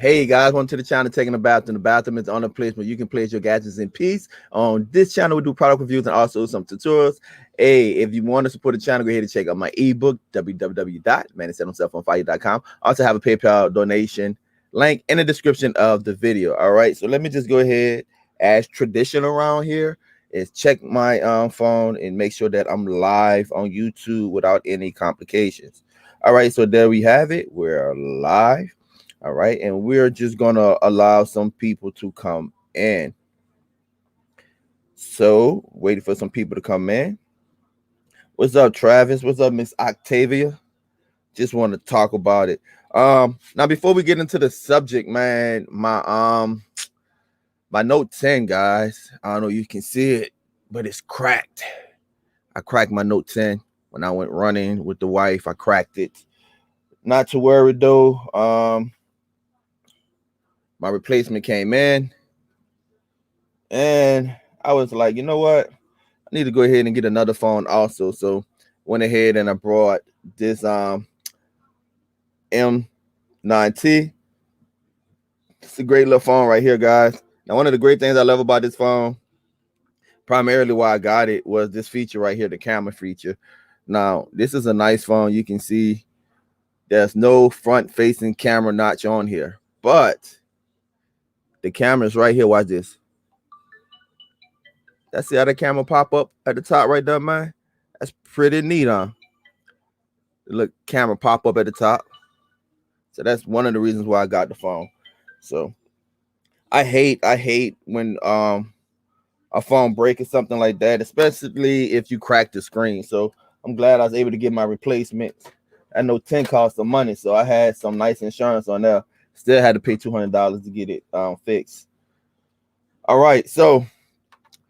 Hey guys, welcome to the channel Taking a Bathroom. The bathroom is on a place where you can place your gadgets in peace. On this channel, we do product reviews and also some tutorials. Hey, if you want to support the channel, go ahead and check out my ebook, www.mansetonselefonfire.com. Also have a PayPal donation link in the description of the video. All right, so let me just go ahead, as tradition around here, is check my phone and make sure that I'm live on YouTube without any complications. All right, so there we have it. We're live. All right, and we're just gonna allow some people to come in. So waiting for some people to come in. What's up, Travis? What's up, Miss Octavia? Just want to talk about it. Now before we get into the subject, man, my Note 10, guys. I don't know if you can see it, but it's cracked. I cracked my Note 10 when I went running with the wife. I cracked it. Not to worry though. My replacement came in and I was like, you know what? I need to go ahead and get another phone also. So went ahead and I brought this M9T. It's a great little phone right here, guys. Now, one of the great things I love about this phone, primarily why I got it, was this feature right here, the camera feature. Now, this is a nice phone. You can see there's no front-facing camera notch on here, but the camera is right here. Watch this. That's the other camera pop up at the top right there, man. That's pretty neat, huh? Look, camera pop up at the top. So that's one of the reasons why I got the phone. So I hate when a phone breaks or something like that, especially if you crack the screen. So I'm glad I was able to get my replacement. I know 10 cost some money, so I had some nice insurance on there. Still had to pay $200 to get it fixed. All right, so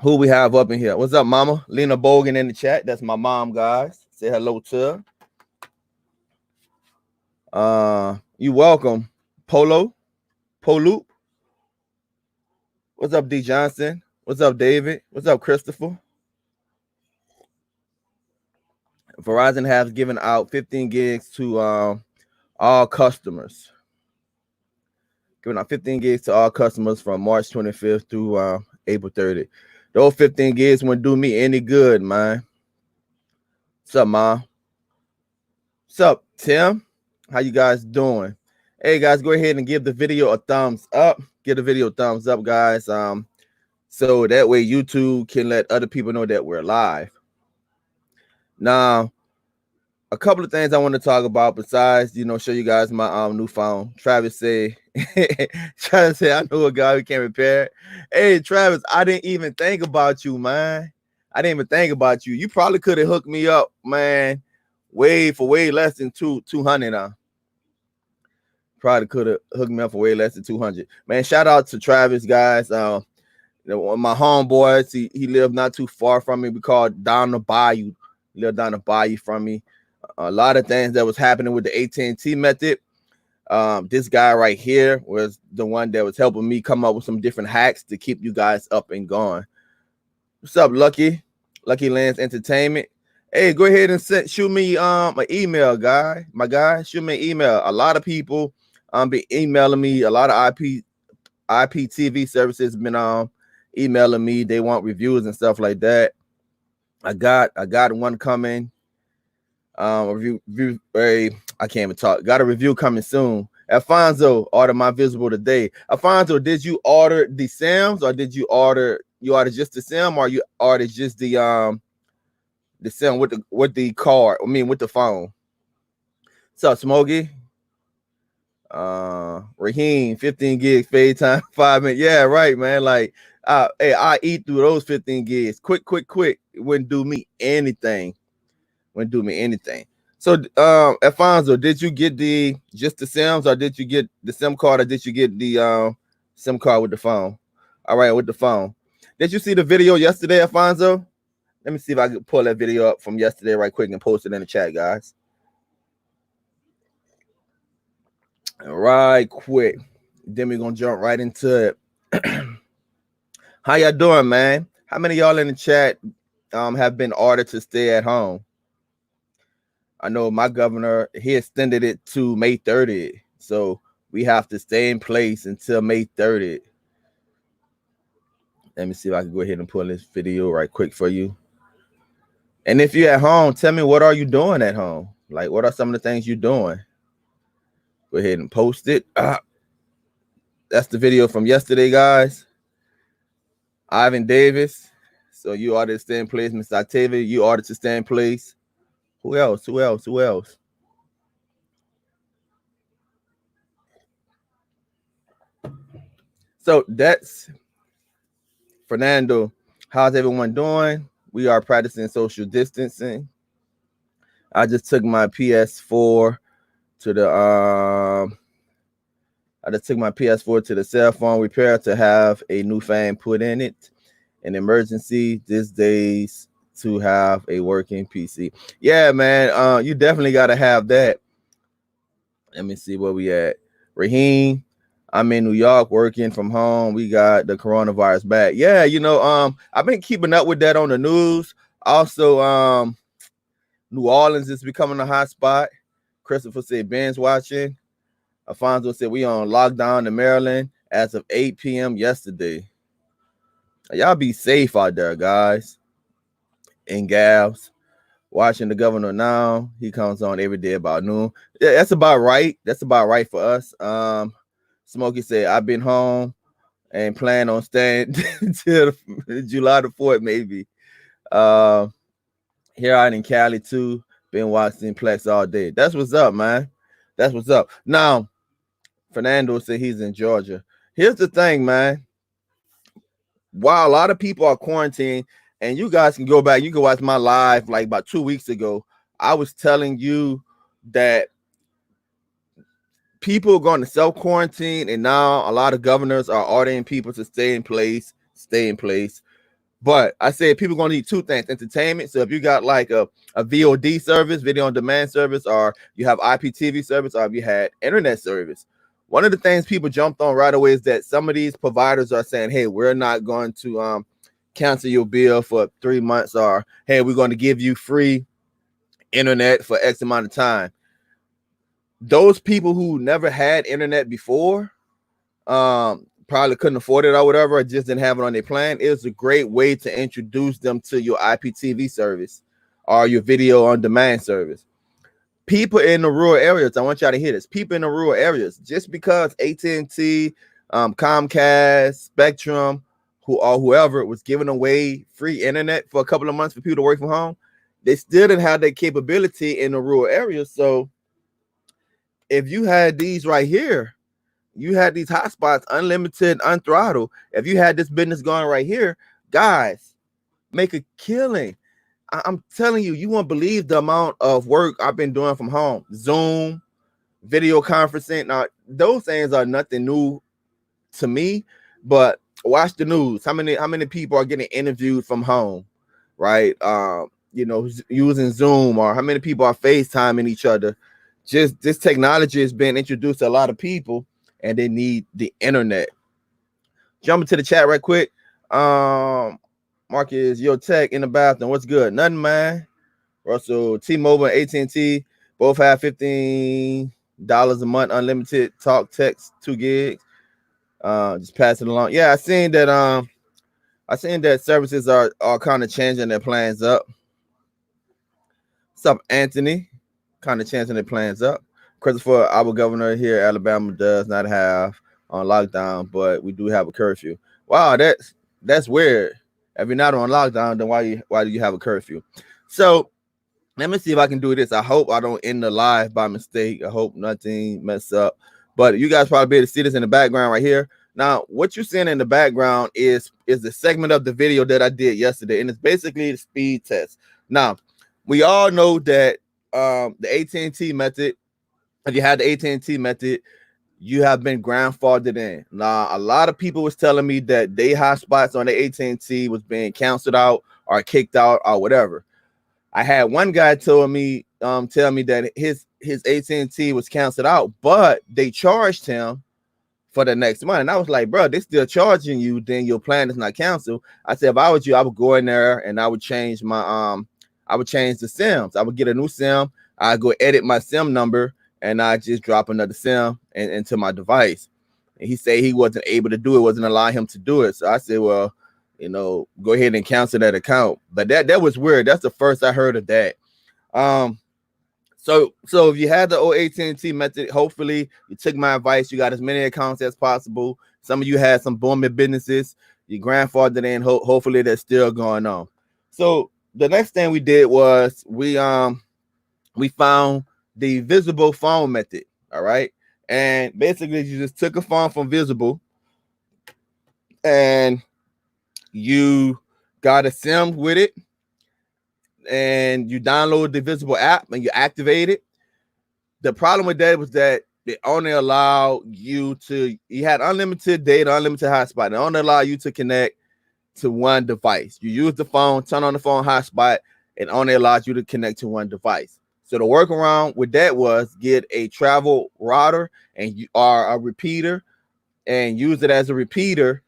who we have up in here? What's up, Mama? Lena Bogan in the chat. That's my mom, guys. Say hello to her. You welcome, Polo. What's up, D Johnson? What's up, David? What's up, Christopher? Verizon has given out 15 gigs to all customers. Giving out 15 gigs to all customers from March 25th through April 30th. Those 15 gigs wouldn't do me any good, man. What's up, Mom? What's up, Tim? How you guys doing? Hey, guys, go ahead and give the video a thumbs up. Give the video a thumbs up, guys. So that way YouTube can let other people know that we're live. Now, a couple of things I want to talk about besides, show you guys my new phone. Travis said, I know a guy who can repair it. Hey, Travis, I didn't even think about you, man. I didn't even think about you. You probably could have hooked me up, man, for way less than 200 now. Probably could have hooked me up for way less than 200. Man, shout out to Travis, guys. My homeboys, he lived not too far from me. We called down the bayou. He lived down the bayou from me. A lot of things that was happening with the AT&T method. This guy right here was the one that was helping me come up with some different hacks to keep you guys up and going. What's up, Lucky Lands Entertainment? Hey, go ahead and shoot me an email, guy. My guy, shoot me an email. A lot of people be emailing me. A lot of IPTV services been emailing me. They want reviews and stuff like that. I got one coming. I can't even talk. Got a review coming soon. Alfonso ordered my visible today. Alfonso, did you order the Sims, or did you order just the Sim, or you ordered just the Sim with the card? I mean, with the phone. What's up, Smokey? Raheem, 15 gigs, fade time, 5 minutes. Yeah, right, man. Like, hey, I eat through those 15 gigs. Quick. It wouldn't do me anything. So, Alfonso, did you get just the Sims, or did you get the SIM card, or did you get the SIM card with the phone? All right, with the phone. Did you see the video yesterday, Alfonso? Let me see if I can pull that video up from yesterday right quick and post it in the chat, guys. Right quick. Then we're gonna jump right into it. How y'all doing, man? How many of y'all in the chat have been ordered to stay at home? I know my governor, he extended it to May 30th. So we have to stay in place until May 30th. Let me see if I can go ahead and pull this video right quick for you. And if you're at home, tell me, what are you doing at home? Like, what are some of the things you're doing? Go ahead and post it. That's the video from yesterday, guys. Ivan Davis. So you ordered to stay in place. Mr. Octavia, you ordered to stay in place. Who else? Who else? Who else? So that's Fernando. How's everyone doing? We are practicing social distancing. I just took my PS4 to the cell phone repair to have a new fan put in it. An emergency these days to have a working PC. Yeah, man. You definitely got to have that. Let me see where we at. Raheem, I'm in New York working from home. We got the coronavirus back. Yeah, I've been keeping up with that on the news. Also, New Orleans is becoming a hot spot. Christopher said Ben's watching. Alfonso said we on lockdown in Maryland as of 8 p.m. yesterday. Y'all be safe out there, guys and gals. Watching the governor now. He comes on every day about noon. Yeah, that's about right. That's about right for us. Smokey said, I've been home and plan on staying till July the 4th, maybe. Here out in Cali, too. Been watching Plex all day. That's what's up, man. That's what's up. Now, Fernando said he's in Georgia. Here's the thing, man. While a lot of people are quarantined, and you guys can go back, you can watch my live like about 2 weeks ago. I was telling you that people are going to self-quarantine, and now a lot of governors are ordering people to stay in place. But I said people are going to need two things: entertainment. So if you got like a VOD service, video on demand service, or you have IPTV service, or if you had internet service, one of the things people jumped on right away is that some of these providers are saying, hey, we're not going to cancel your bill for 3 months, or hey, we're going to give you free internet for X amount of time. Those people who never had internet before, probably couldn't afford it or whatever, or just didn't have it on their plan. It's a great way to introduce them to your IPTV service or your video on demand service. People in the rural areas, I want y'all to hear this. People in the rural areas, just because AT&T, Comcast, Spectrum, whoever was giving away free internet for a couple of months for people to work from home, they still didn't have that capability in the rural areas. So if you had these right here, you had these hotspots, unlimited, unthrottled. If you had this business going right here, guys, make a killing. I'm telling you, you won't believe the amount of work I've been doing from home. Zoom, video conferencing. Now, those things are nothing new to me, but watch the news. How many people are getting interviewed from home, right? Using Zoom, or how many people are FaceTiming each other? Just this technology is being introduced to a lot of people, and they need the internet. Jump into the chat right quick. Marcus, your tech in the bathroom. What's good? Nothing, man. Russell, T-Mobile and AT&T both have $15 a month unlimited talk, text, 2 gigs. Just pass it along. Yeah, I seen that services are kind of changing their plans up. What's up, Anthony? Kind of changing their plans up. Christopher, our governor here, Alabama, does not have on lockdown, but we do have a curfew. Wow, that's weird. If you're not on lockdown, then why do you have a curfew? So let me see if I can do this. I hope I don't end the live by mistake. I hope nothing mess up. But you guys probably be able to see this in the background right here. Now, what you're seeing in the background is the segment of the video that I did yesterday, and it's basically the speed test. Now, we all know that the AT&T method, if you had the AT&T method, you have been grandfathered in. Now, a lot of people was telling me that they hotspots on the AT&T was being canceled out or kicked out or whatever. I had one guy tell me that his AT&T was canceled out, but they charged him for the next month. And I was like, bro, they still charging you, then your plan is not canceled. I said, if I was you, I would go in there and I would change my I would change the SIMs. I would get a new SIM. I'd go edit my SIM number, and I just drop another SIM into my device. And he said he wasn't able to do it, wasn't allowing him to do it. So I said, well, go ahead and cancel that account. But that was weird. That's the first I heard of that. So if you had the old AT&T method, hopefully you took my advice. You got as many accounts as possible. Some of you had some booming businesses. Your grandfather in. Hopefully that's still going on. So the next thing we did was we found the visible phone method. All right. And basically you just took a phone from Visible and you got a SIM with it, and you download the Visible app and you activate it. The problem with that was that it only allowed you had unlimited data, unlimited hotspot. It only allowed you to connect to one device. You use the phone, turn on the phone hotspot, it only allows you to connect to one device. So the workaround with that was get a travel router or a repeater and use it as a repeater,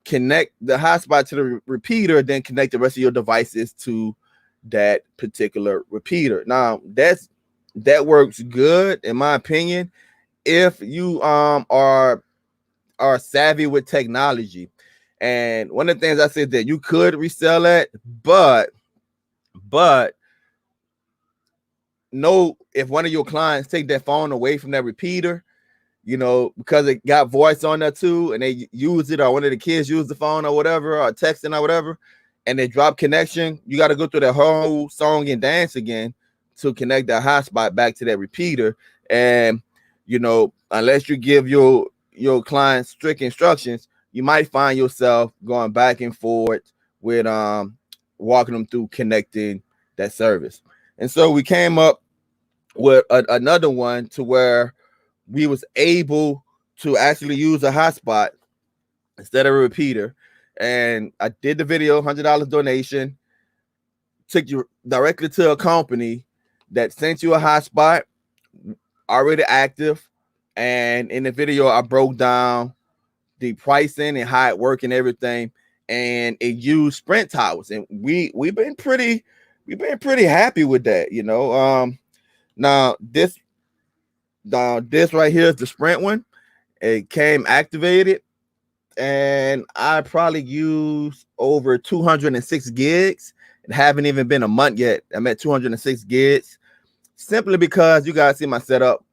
connect the hotspot to the repeater, then connect the rest of your devices to that particular repeater. Now that works good in my opinion if you are savvy with technology. And one of the things I said that you could resell it, but know if one of your clients take that phone away from that repeater, because it got voice on there too, and they use it, or one of the kids use the phone or whatever, or texting or whatever, and they drop connection, you got to go through the whole song and dance again to connect that hotspot back to that repeater. And unless you give your clients strict instructions, you might find yourself going back and forth with walking them through connecting that service. And so we came up with another one to where we was able to actually use a hotspot instead of a repeater. And I did the video, $100 donation, took you directly to a company that sent you a hotspot already active. And in the video, I broke down the pricing and how it worked and everything. And it used Sprint towers. And we've been pretty happy with that, Now this right here is the Sprint one. It came activated, and I probably used over 206 gigs. It haven't even been a month yet. I'm at 206 gigs, simply because you guys see my setup.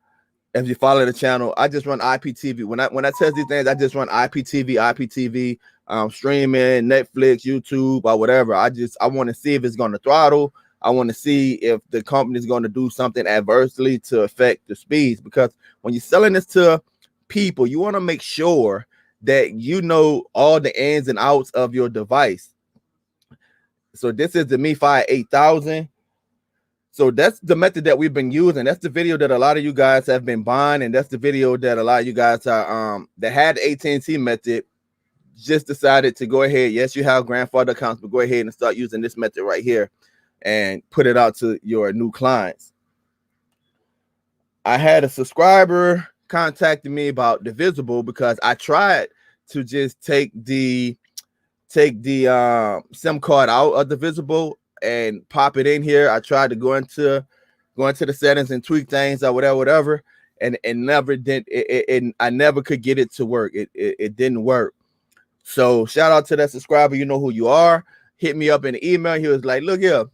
If you follow the channel, I just run IPTV. When I test these things, I just run IPTV, streaming, Netflix, YouTube, or whatever. I want to see if it's going to throttle. I want to see if the company is going to do something adversely to affect the speeds, because when you're selling this to people, you want to make sure that you know all the ins and outs of your device. So this is the MiFi 8000. So that's the method that we've been using. That's the video that a lot of you guys have been buying, and that's the video that a lot of you guys are that had the AT&T method just decided to go ahead. Yes, you have grandfather accounts, but go ahead and start using this method right here and put it out to your new clients. I had a subscriber contacting me about the Visible because I tried to just take the SIM card out of the Visible and pop it in here. I tried to go into the settings and tweak things or whatever, and never did. I never could get it to work. It didn't work. So shout out to that subscriber. You know who you are. Hit me up in the email. He was like, "Look here,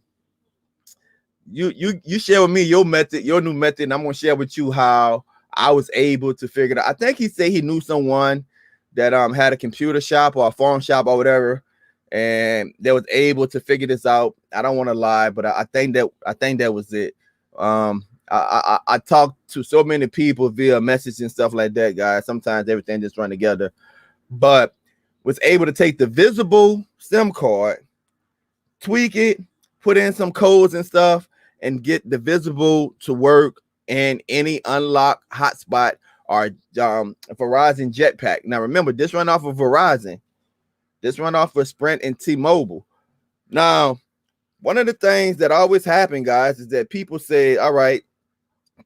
you share with me your method, your new method, and I'm gonna share with you how I was able to figure it out." I think he said he knew someone that had a computer shop or a phone shop or whatever, and they was able to figure this out. I don't want to lie, but I think that was it. I talked to so many people via message and stuff like that, guys. Sometimes everything just run together, but was able to take the Visible SIM card, tweak it, put in some codes and stuff, and get the Visible to work in any unlocked hotspot or Verizon Jetpack. Now remember, this run off of Verizon. This run off of Sprint and T-Mobile. Now, one of the things that always happen, guys, is that people say, "All right,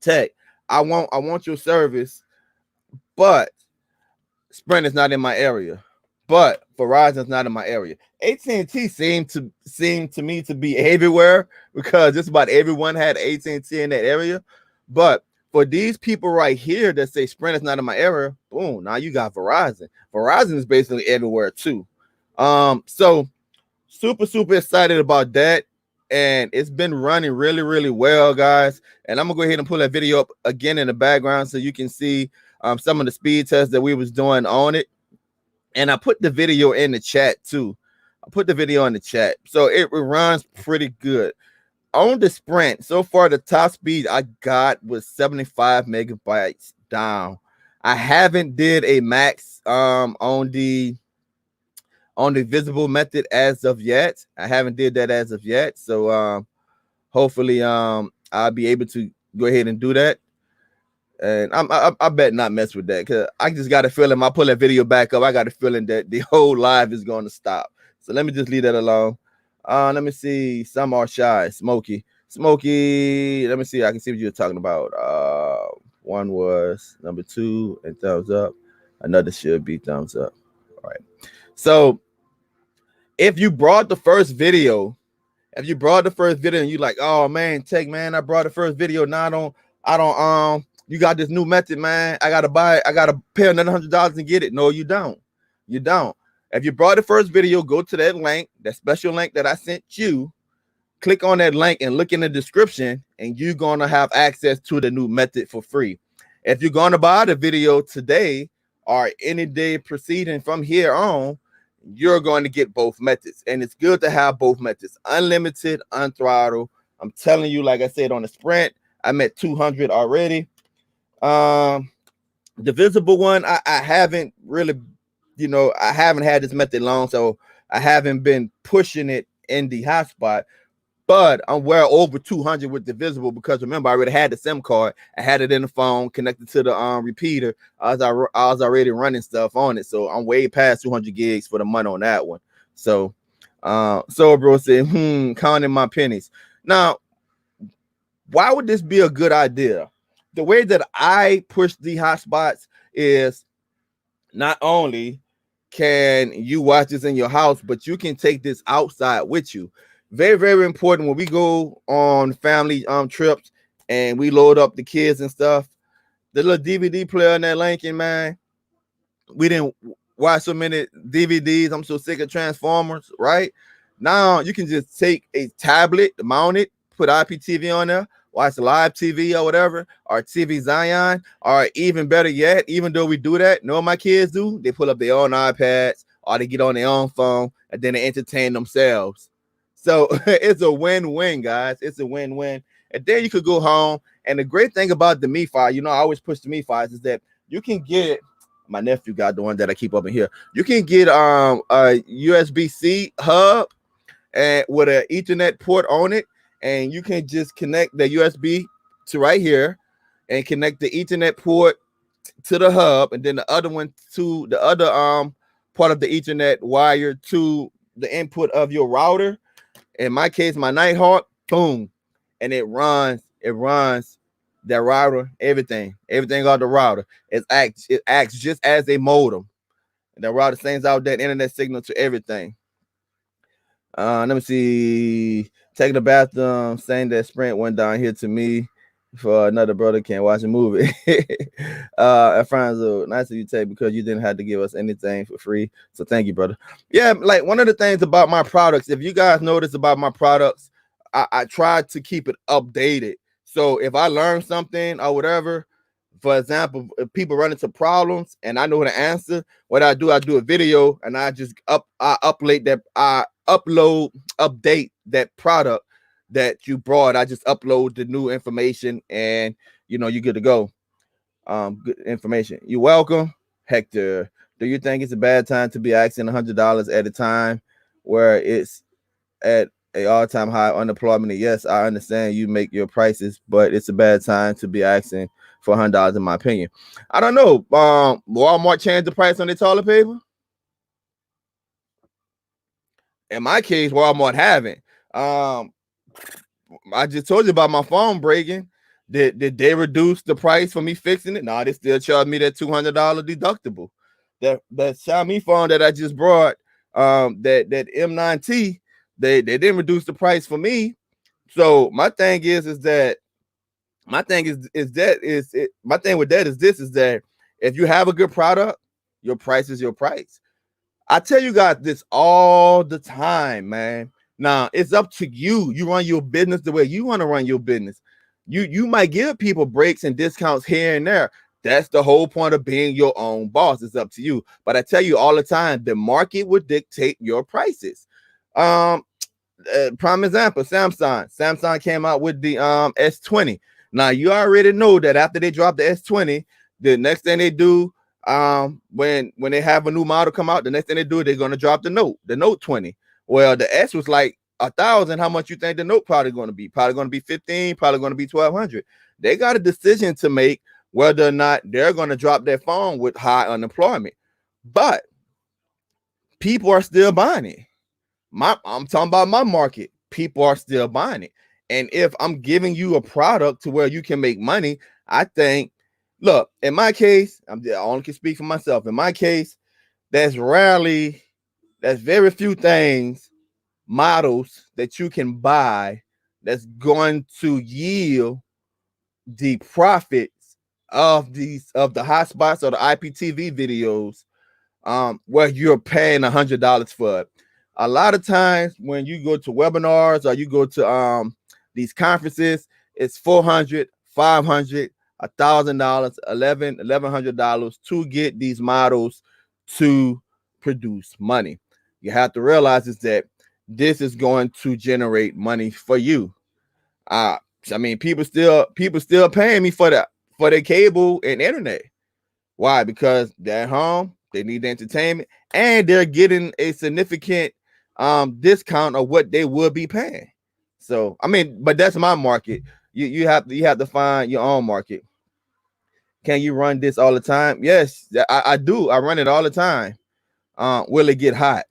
Tech, I want your service, but Sprint is not in my area, but Verizon's not in my area." AT&T seemed to me to be everywhere, because just about everyone had AT&T in that area. But for these people right here that say Sprint is not in my area, boom, now you got Verizon. Verizon is basically everywhere too. So super excited about that. And it's been running really well, guys. And I'm gonna go ahead and pull that video up again in the background so you can see some of the speed tests that we was doing on it. And I put the video in the chat too. I put the video in the chat. So it runs pretty good. On the Sprint, so far the top speed I got was 75 megabytes down. I haven't did a max on the visible method as of yet. I haven't did that as of yet. So hopefully I'll be able to go ahead and do that. And I bet not mess with that, because I just got a feeling I pull that video back up, I got a feeling that the whole live is going to stop. So let me just leave that alone. Let me see. Some are shy. Smokey. Let me see. I can see what you're talking about. One was number 2 and thumbs up. Another should be thumbs up. All right. So if you brought the first video, and you like, oh man, I brought the first video. Now I don't you got this new method, man. I gotta pay another $100 and get it. No, you don't. If you brought the first video, go to that link, that special link that I sent you. Click on that link and look in the description, and you're gonna have access to the new method for free. If you're gonna buy the video today or any day proceeding from here on, you're going to get both methods. And it's good to have both methods, unlimited, unthrottled. I'm telling you, like I said, on the Sprint, I'm at 200 already. The visible one, I haven't really, I haven't had this method long, so I haven't been pushing it in the hotspot. But I'm well over 200 with the visible, because remember, I already had the SIM card. I had it in the phone connected to the repeater. I was already running stuff on it, so I'm way past 200 gigs for the month on that one. So, bro said, counting my pennies. Now, why would this be a good idea? The way that I push the hotspots is not only can you watch this in your house, but you can take this outside with you. Very important when we go on family trips and we load up the kids and stuff. The little DVD player in that Lincoln, man, we didn't watch so many DVDs. I'm so sick of Transformers, right? Now you can just take a tablet, mount it, put IPTV on there, watch live TV or whatever, or TV Zion, or even better yet, even though we do that, know what my kids do? They pull up their own iPads or they get on their own phone and then they entertain themselves. So it's a win-win, guys. It's a win-win. And then you could go home. And the great thing about the MiFi, I always push the MiFis, is that you can get, my nephew got the one that I keep up in here. You can get a USB-C hub and with an Ethernet port on it. And you can just connect the USB to right here and connect the Ethernet port to the hub, and then the other one to the other part of the Ethernet wire to the input of your router. In my case, my Nighthawk, boom, and it runs that router, everything on the router. It acts just as a modem. And the router sends out that internet signal to everything. Let me see. Taking the bathroom, saying that Sprint went down here to me for another brother can't watch a movie. Alfonso, nice of you, Tay, because you didn't have to give us anything for free. So thank you, brother. Yeah, like one of the things about my products, if you guys notice about my products, I try to keep it updated. So if I learn something or whatever, for example, if people run into problems and I know the answer, what I do a video and I just update that product that you brought. I just upload the new information and you're good to go. Good information. You're welcome. Hector, do you think it's a bad time to be asking $100 at a time where it's at a all-time high unemployment? Yes, I understand you make your prices, but it's a bad time to be asking for $100 in my opinion. I don't know. Walmart changed the price on their toilet paper. In my case, Walmart haven't. I just told you about my phone breaking. Did they reduce the price for me fixing it? No, they still charge me that $200 deductible. That Xiaomi phone that I just brought, that M9T, they didn't reduce the price for me. So my thing is that My thing my thing with that is this, is that if you have a good product, your price is your price. I tell you guys this all the time, man. Now it's up to you. You run your business the way you want to run your business. You might give people breaks and discounts here and there. That's the whole point of being your own boss. It's up to you. But I tell you all the time, the market will dictate your prices. Um, Prime example, Samsung came out with the S20. Now you already know that after they drop the S20, the next thing they do, when they have a new model come out, the next thing they do, they're gonna drop the Note 20. Well, the S was like 1,000. How much you think the Note probably gonna be? Probably gonna be 15, probably gonna be 1,200. They got a decision to make whether or not they're gonna drop their phone with high unemployment. But people are still buying it. I'm talking about my market. People are still buying it. And if I'm giving you a product to where you can make money, I think, look, in my case, I only can speak for myself. In my case, there's very few things, models that you can buy that's going to yield the profits of the hotspots or the IPTV videos, where you're paying $100 for it. A lot of times when you go to webinars or you go to these conferences, it's $400, $500, $1,000, $1,100 to get these models to produce money. You have to realize is that this is going to generate money for you. I mean, people still paying me for their cable and internet. Why? Because they're at home, they need the entertainment, and they're getting a significant discount of what they would be paying. So I mean, but that's my market. You have to find your own market. Can you run this all the time? Yes, I do. I run it all the time. Will it get hot?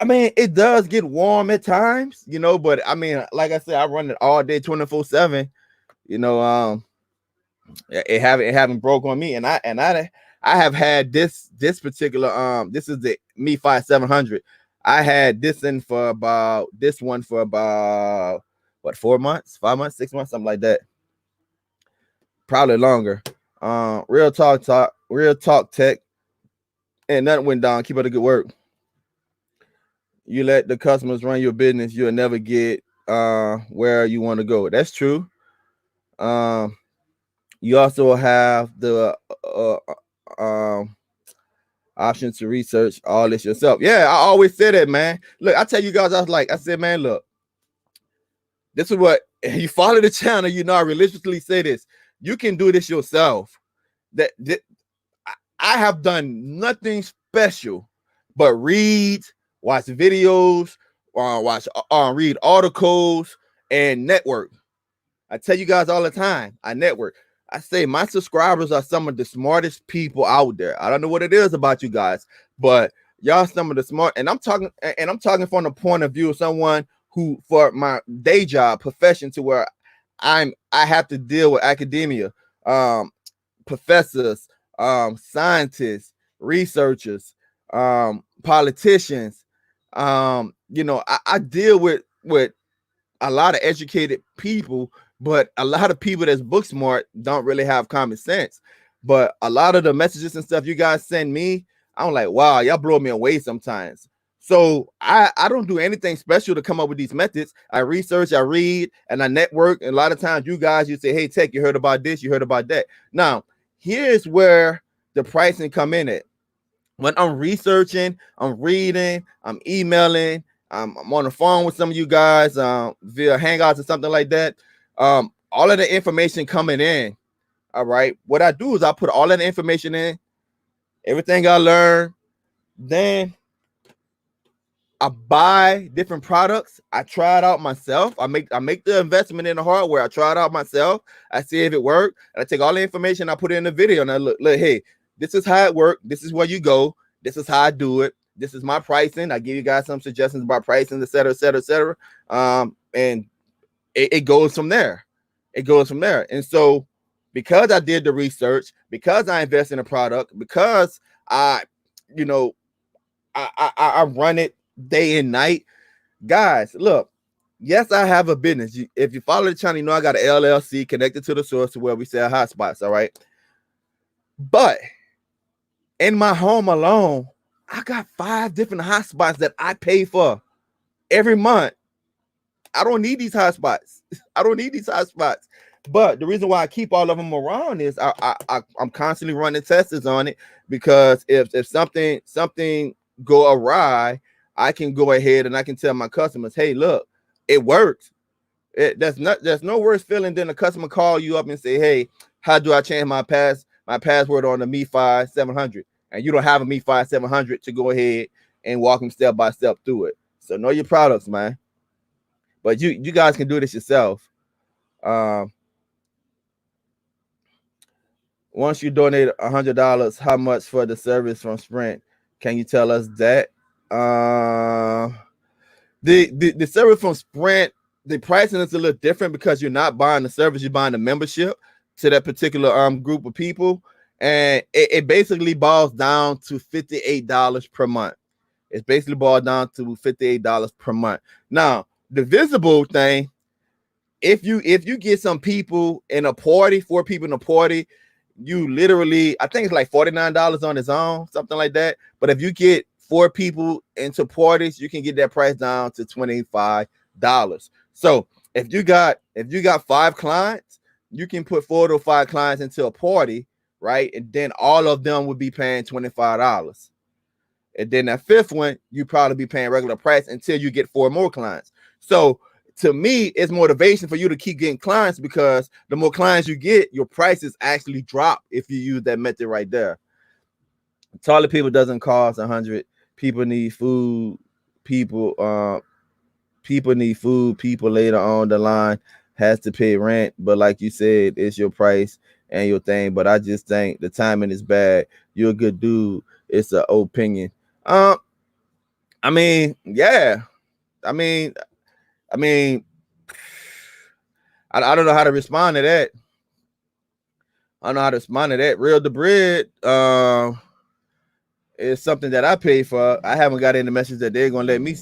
I mean, it does get warm at times, but I mean, like I said, I run it all day, 24/7. It haven't broke on me, and I have had this particular this is the Me 5700. I had this one for about what, 4 months, 5 months, 6 months, something like that, probably longer. Real talk tech, and nothing went down. Keep up the good work. You let the customers run your business, you'll never get where you want to go. That's true. You also have the option to research all this yourself. Yeah, I always say that, man. Look, I tell you guys, I said, man, look, this is what, you follow the channel, I religiously say this. You can do this yourself. That I have done nothing special but read, watch videos, read articles, and network. I tell you guys all the time, I network. I say my subscribers are some of the smartest people out there. I don't know what it is about you guys, but y'all some of the smart. And I'm talking from the point of view of someone who, for my day job profession, to where I have to deal with academia, professors, scientists, researchers, politicians. I deal with a lot of educated people, but a lot of people that's book smart don't really have common sense. But a lot of the messages and stuff you guys send me, I'm like, wow, y'all blow me away sometimes. So I don't do anything special to come up with these methods. I research, I read, and I network. And a lot of times you say, hey, Tech, you heard about this, you heard about that. Now, here's where the pricing come in at. When I'm researching, I'm reading, I'm emailing, I'm on the phone with some of you guys via Hangouts or something like that. All of the information coming in. All right. What I do is I put all of the information in, everything I learn. Then I buy different products. I try it out myself. I make the investment in the hardware. I try it out myself. I see if it works. And I take all the information, I put it in the video, and I look, hey, this is how it works. This is where you go. This is how I do it. This is my pricing. I give you guys some suggestions about pricing, et cetera, et cetera, et cetera. And it goes from there. It goes from there. And so because I did the research, because I invest in a product, because I run it day and night, guys, look, Yes, I have a business. If you follow the channel, you know I got an LLC connected to the source where we sell hotspots. All right. But in my home alone, I got 5 different hotspots that I pay for every month. I don't need these hotspots. I don't need these hotspots. But the reason why I keep all of them around is I'm constantly running tests on it, because if something go awry, I can go ahead and I can tell my customers, hey, look, it works. There's no worse feeling than a customer call you up and say, hey, how do I change my password on the MiFi 700? And you don't have a MiFi 700 to go ahead and walk them step by step through it. So know your products, man. But you guys can do this yourself. Once you donate $100, how much for the service from Sprint? Can you tell us that? The service from Sprint, the pricing is a little different because you're not buying the service, you're buying the membership to that particular group of people, and it basically boils down to $58 per month. It's basically boiled down to $58 per month. Now, the visible thing, if you get some people in a party, 4 people in a party, you literally, I think it's like $49 on its own, something like that. But if you get 4 people into parties, you can get that price down to $25. So if you got 5 clients, you can put 4 to 5 clients into a party, right? And then all of them would be paying $25. And then that 5th one, you probably be paying regular price until you get 4 more clients. So to me, it's motivation for you to keep getting clients, because the more clients you get, your prices actually drop if you use that method right there. Toilet people doesn't cost 100. People need food. People need food. People later on the line has to pay rent. But like you said, it's your price and your thing. But I just think the timing is bad. You're a good dude. It's an opinion. I mean, I don't know how to respond to that. Real the bread is something that I pay for. I haven't got any message that they're gonna let me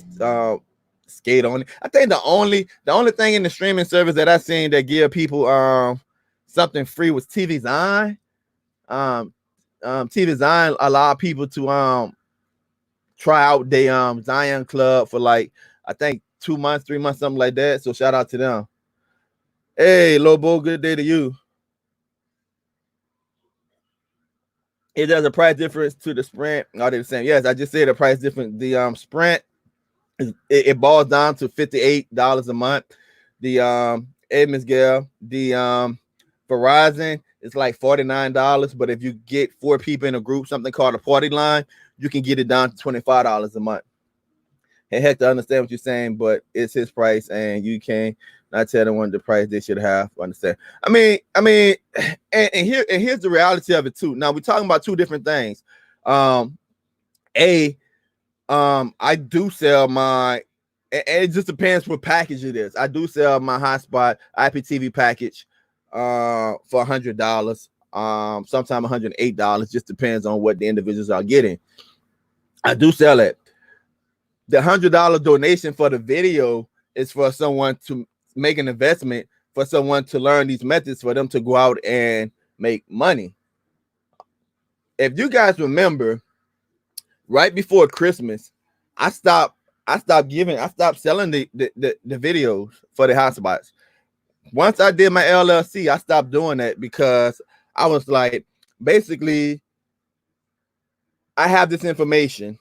skate on it. I think the only thing in the streaming service that I seen that give people something free was TV Zine. TV Zine allow people to try out the Zion Club for like, I think 2 months, 3 months, something like that. So shout out to them. Hey, Lobo, good day to you. It does a price difference to the Sprint. Are they the same? Yes, I just said the price difference. The Sprint, it boils down to $58 a month. The Edmonds Gale, the Verizon, it's like $49. But if you get 4 people in a group, something called a party line, you can get it down to $25 a month. And heck, to understand what you're saying, but it's his price, and you can't not tell them the price they should have. Understand? I mean, and here's the reality of it too. Now we're talking about 2 different things. I do sell my, and it just depends what package it is. I do sell my Hotspot IPTV package for $100. Sometimes $108. Just depends on what the individuals are getting. I do sell it. The $100 donation for the video is for someone to make an investment, for someone to learn these methods, for them to go out and make money. If you guys remember, right before Christmas, I stopped selling the videos for the hotspots. Once I did my LLC, I stopped doing that because I was like, basically, I have this information.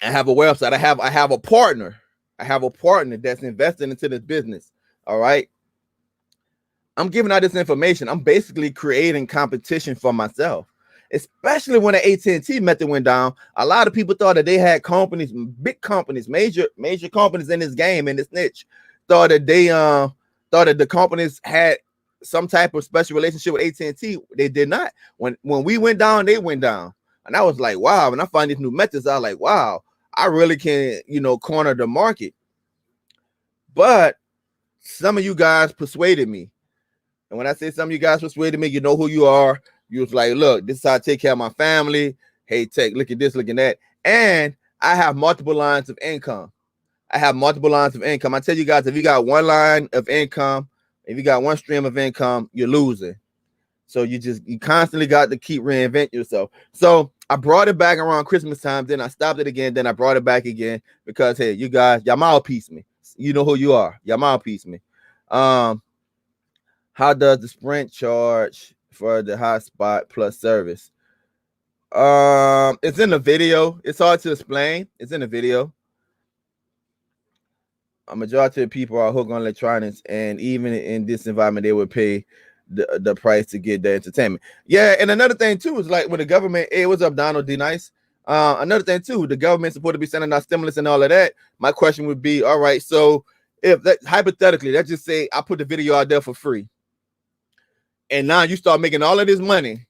I have a website. I have a partner. I have a partner that's invested into this business. All right. I'm giving out this information. I'm basically creating competition for myself, especially when the AT&T method went down. A lot of people thought that they had companies, big companies, major companies in this game, in this niche, thought that the companies had some type of special relationship with AT&T. They did not. When we went down, they went down. And I was like, wow. When I find these new methods, I was like, wow, I really can, corner the market. But some of you guys persuaded me. And when I say some of you guys persuaded me, you know who you are. You was like, look, this is how I take care of my family. Hey, Tech, look at this, look at that. And I have multiple lines of income. I have multiple lines of income. I tell you guys, if you got one line of income, if you got one stream of income, you're losing. So you constantly got to keep reinventing yourself. So I brought it back around Christmas time. Then I stopped it again. Then I brought it back again because, hey, you guys, y'all mouthpiece me. You know who you are. Y'all mouthpiece me. How does the Sprint charge for the Hotspot plus service? It's in the video. It's hard to explain. It's in the video. A majority of people are hooked on electronics, and even in this environment, they would pay the price to get the entertainment. Yeah, and another thing too is like when the government, hey, what's up, Donald D. Nice? Another thing too, the government's supposed to be sending out stimulus and all of that. My question would be, all right, so if that hypothetically, let's just say I put the video out there for free, and now you start making all of this money,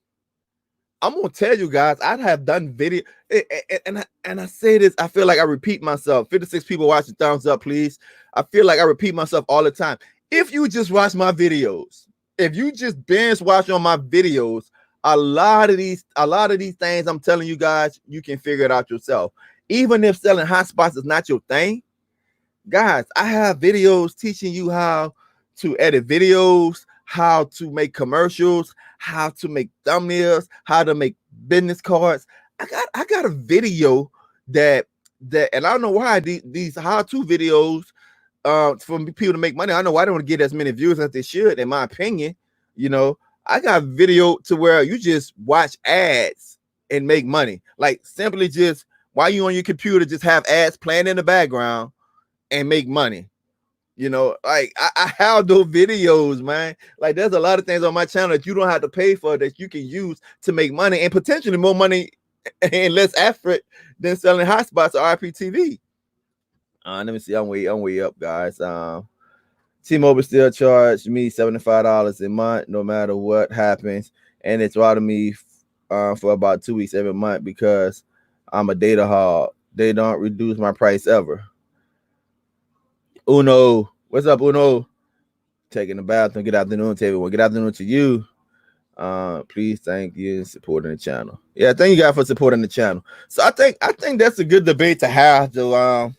I'm gonna tell you guys, I'd have done video, and I say this, I feel like I repeat myself. 56 people watching, thumbs up, please. I feel like I repeat myself all the time. If you just watch my videos, if you just binge watch on my videos, a lot of these things I'm telling you guys, you can figure it out yourself. Even if selling hotspots is not your thing, guys, I have videos teaching you how to edit videos, how to make commercials, how to make thumbnails, how to make business cards. I got a video that and I don't know why these how-to videos for people to make money. I don't know why they don't get as many views as they should, in my opinion. You know, I got video to where you just watch ads and make money. Like simply just while you on your computer, just have ads playing in the background and make money. You know, like I have those videos, man. Like there's a lot of things on my channel that you don't have to pay for that you can use to make money, and potentially more money and less effort than selling hotspots or IPTV. Let me see. I'm way up, guys. T-Mobile still charge me $75 a month, no matter what happens, and it's routing me for about 2 weeks every month because I'm a data hog. They don't reduce my price ever. Uno, what's up, Uno? Taking the bathroom. Good afternoon to everyone. Good afternoon to you. Please thank you and supporting the channel. Yeah, thank you guys for supporting the channel. So I think that's a good debate to have. To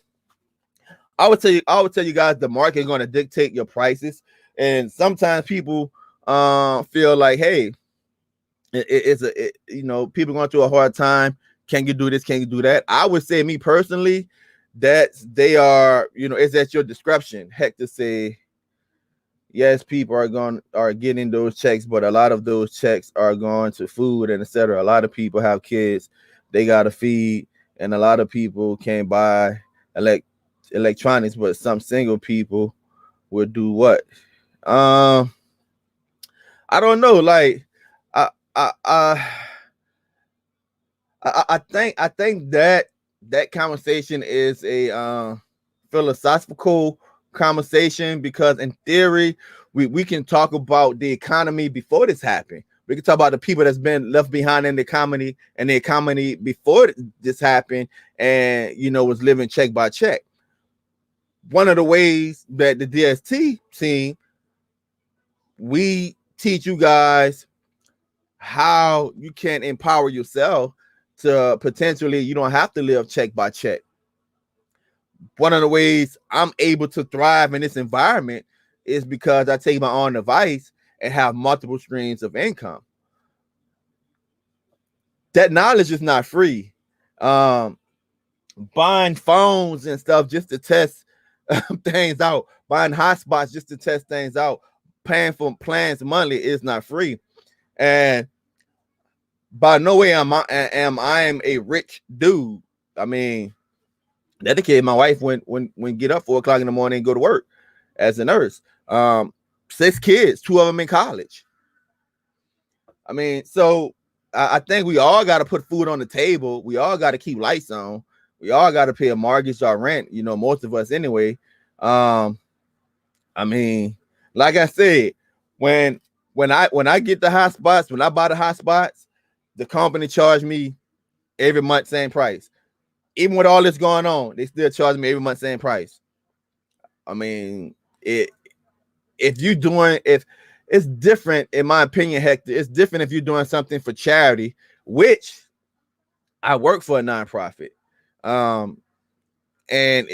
I would tell you guys the market is going to dictate your prices, and sometimes people feel like, hey, you know, people going through a hard time. Can you do this? Can you do that? I would say, me personally, that they are, you know, it's at your discretion. Heck, to say, yes, people are getting those checks, but a lot of those checks are going to food and etc. A lot of people have kids they got to feed, and a lot of people can't buy electronics, but some single people would do what? I don't know. Like, I think that conversation is a philosophical conversation, because in theory we can talk about the economy before this happened. We can talk about the people that's been left behind in the economy before this happened, and you know, was living check by check. One of the ways that the DST team, we teach you guys how you can empower yourself to potentially, you don't have to live check by check. One of the ways I'm able to thrive in this environment is because I take my own advice and have multiple streams of income. That knowledge is not free. Buying phones and stuff just to test things out, buying hotspots just to test things out, paying for plans monthly is not free. And by no way am I a rich dude. I mean, dedicated. My wife when get up 4 o'clock in the morning and go to work as a nurse. 6 kids, 2 of them in college. I mean, so I think we all got to put food on the table. We all got to keep lights on. We all got to pay a mortgage or rent. You know, most of us anyway. I mean, like I said, when I get the hotspots, when I buy the hotspots, the company charge me every month same price. Even with all this going on, they still charge me every month same price. I mean, if it's different, in my opinion, Hector, it's different if you're doing something for charity, which I work for a nonprofit. and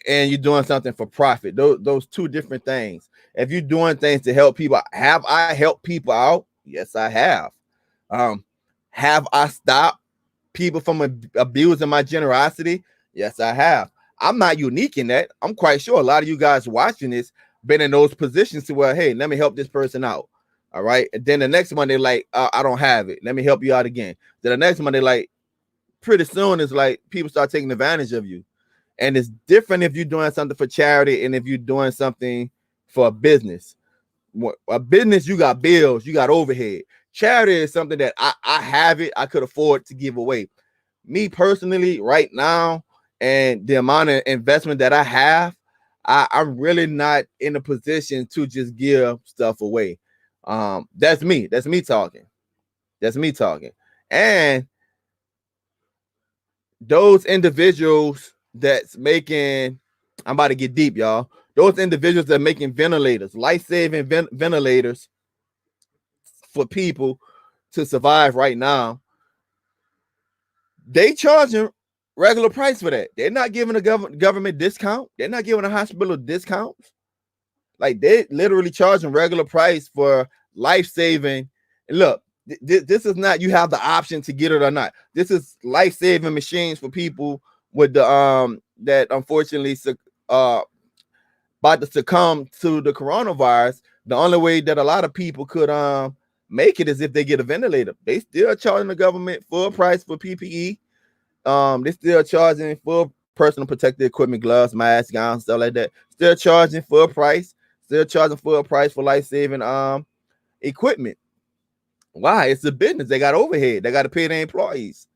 you're doing something for profit. Those two different things. If you're doing things to help people, have I helped people out? Yes, I have. Have I stopped people from abusing my generosity? Yes, I have. I'm not unique in that. I'm quite sure a lot of you guys watching this been in those positions to where, hey, let me help this person out. All right. And then the next one, they're like, I don't have it. Let me help you out again. Then the next one, they're like, pretty soon it's like people start taking advantage of you. And it's different if you're doing something for charity and if you're doing something for a business. A business, you got bills, you got overhead. Charity is something that I have it, I could afford to give away. Me personally, right now, and the amount of investment that I have, I'm really not in a position to just give stuff away. That's me. That's me talking. That's me talking. And those individuals that's making, I'm about to get deep, y'all. Those individuals that are making ventilators, life-saving ventilators for people to survive right now, they charging regular price for that. They're not giving a government discount. They're not giving a hospital discounts. Like, they literally charging regular price for life-saving. And look, this is not you have the option to get it or not. This is life-saving machines for people with the that unfortunately about to succumb to the coronavirus. The only way that a lot of people could make it is if they get a ventilator. They still charging the government full price for PPE. They still charging full personal protective equipment, gloves, masks, gowns, stuff like that. Still charging full price. Still charging full price for life-saving equipment. Why? It's a business. They got overhead. They got to pay their employees.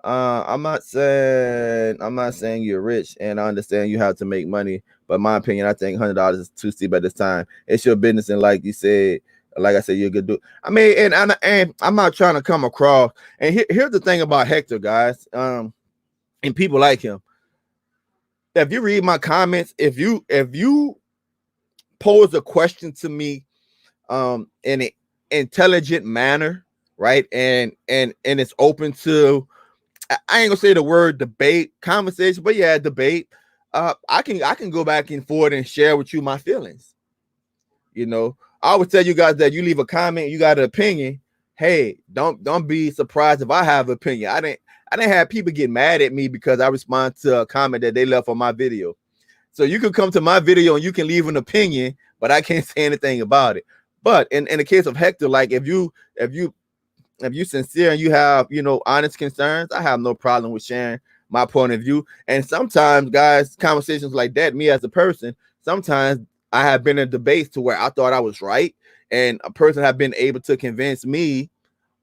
I'm not saying you're rich, and I understand you have to make money. But in my opinion, I think $100 is too steep at this time. It's your business, and like you said, like I said, you're a good dude. I mean, and I'm not trying to come across. And here's the thing about Hector, guys, and people like him. If you read my comments, if you pose a question to me, in an intelligent manner, right, and it's open to, I ain't gonna say the word debate, conversation, but yeah, debate. I can go back and forth and share with you my feelings. You know, I would tell you guys that you leave a comment, you got an opinion. Hey, don't be surprised if I have an opinion. I didn't have people get mad at me because I respond to a comment that they left on my video. So you can come to my video and you can leave an opinion, but I can't say anything about it. But in the case of Hector, like if you sincere and you have, honest concerns, I have no problem with sharing my point of view. And sometimes, guys, conversations like that, me as a person, sometimes I have been in debates to where I thought I was right, and a person have been able to convince me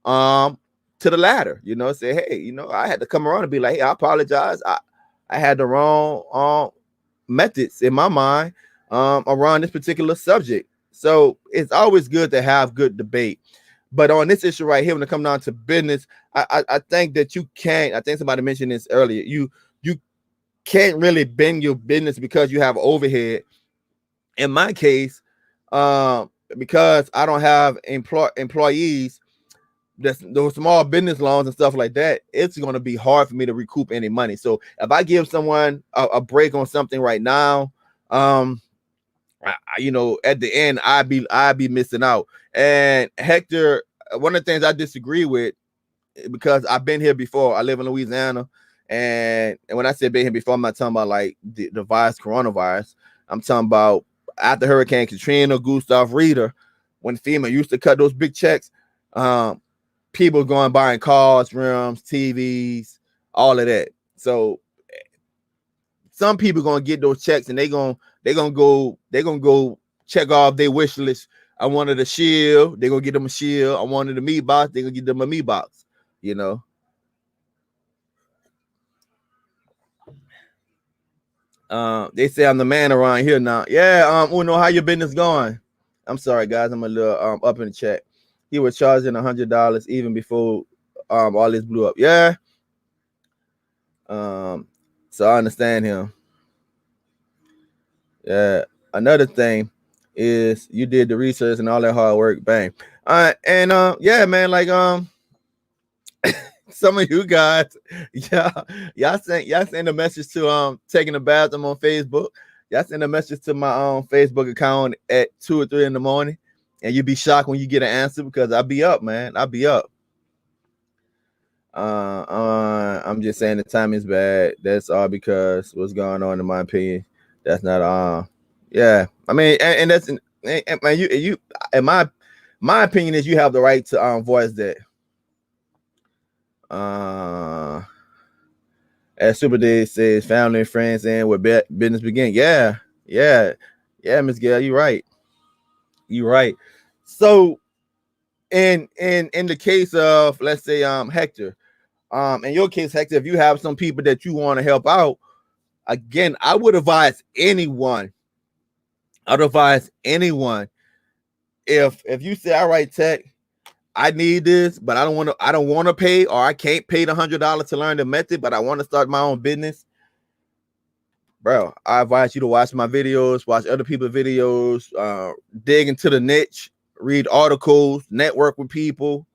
to the latter, say, hey, I had to come around and be like, hey, I apologize. I had the wrong methods in my mind around this particular subject. So it's always good to have good debate. But on this issue right here, when it comes down to business, I think that you can't. I think somebody mentioned this earlier. You can't really bend your business because you have overhead. In my case, because I don't have employees, those small business loans and stuff like that, it's going to be hard for me to recoup any money. So if I give someone a break on something right now, at the end, I'd be missing out. And Hector, one of the things I disagree with, because I've been here before. I live in Louisiana, and when I say been here before, I'm not talking about like the coronavirus. I'm talking about after Hurricane Katrina, Gustav Rita, when FEMA used to cut those big checks. People going buying cars, rims, TVs, all of that. So some people gonna get those checks and they gonna go check off their wish list. I wanted a shield, they're gonna get them a shield. I wanted a meat box, they're gonna get them a meat box, They say I'm the man around here now. Yeah, Uno, how your business going? I'm sorry, guys, I'm a little up in the chat. He was charging $100 even before all this blew up. Yeah. So I understand him. Yeah. Another thing is you did the research and all that hard work. Bang. Yeah, man. Like Some of you guys, yeah, y'all send a message to taking a bathroom on Facebook. Y'all send a message to my Facebook account at 2 or 3 in the morning, and you'd be shocked when you get an answer because I'll be up, man. I'll be up. I'm just saying the time is bad. That's all because what's going on, in my opinion. That's not yeah. I mean, and that's man, you in my opinion is you have the right to voice that. As Super Dave says, family and friends and where business begin. Yeah, Miss Gail, you're right. You're right. So in the case of, let's say, Hector, in your case, Hector, if you have some people that you want to help out, again, I would advise anyone. If you say, all right, Tech, I need this, but I don't want to pay, or I can't pay the $100 to learn the method, but I want to start my own business. Bro, I advise you to watch my videos, watch other people's videos, dig into the niche, read articles, network with people.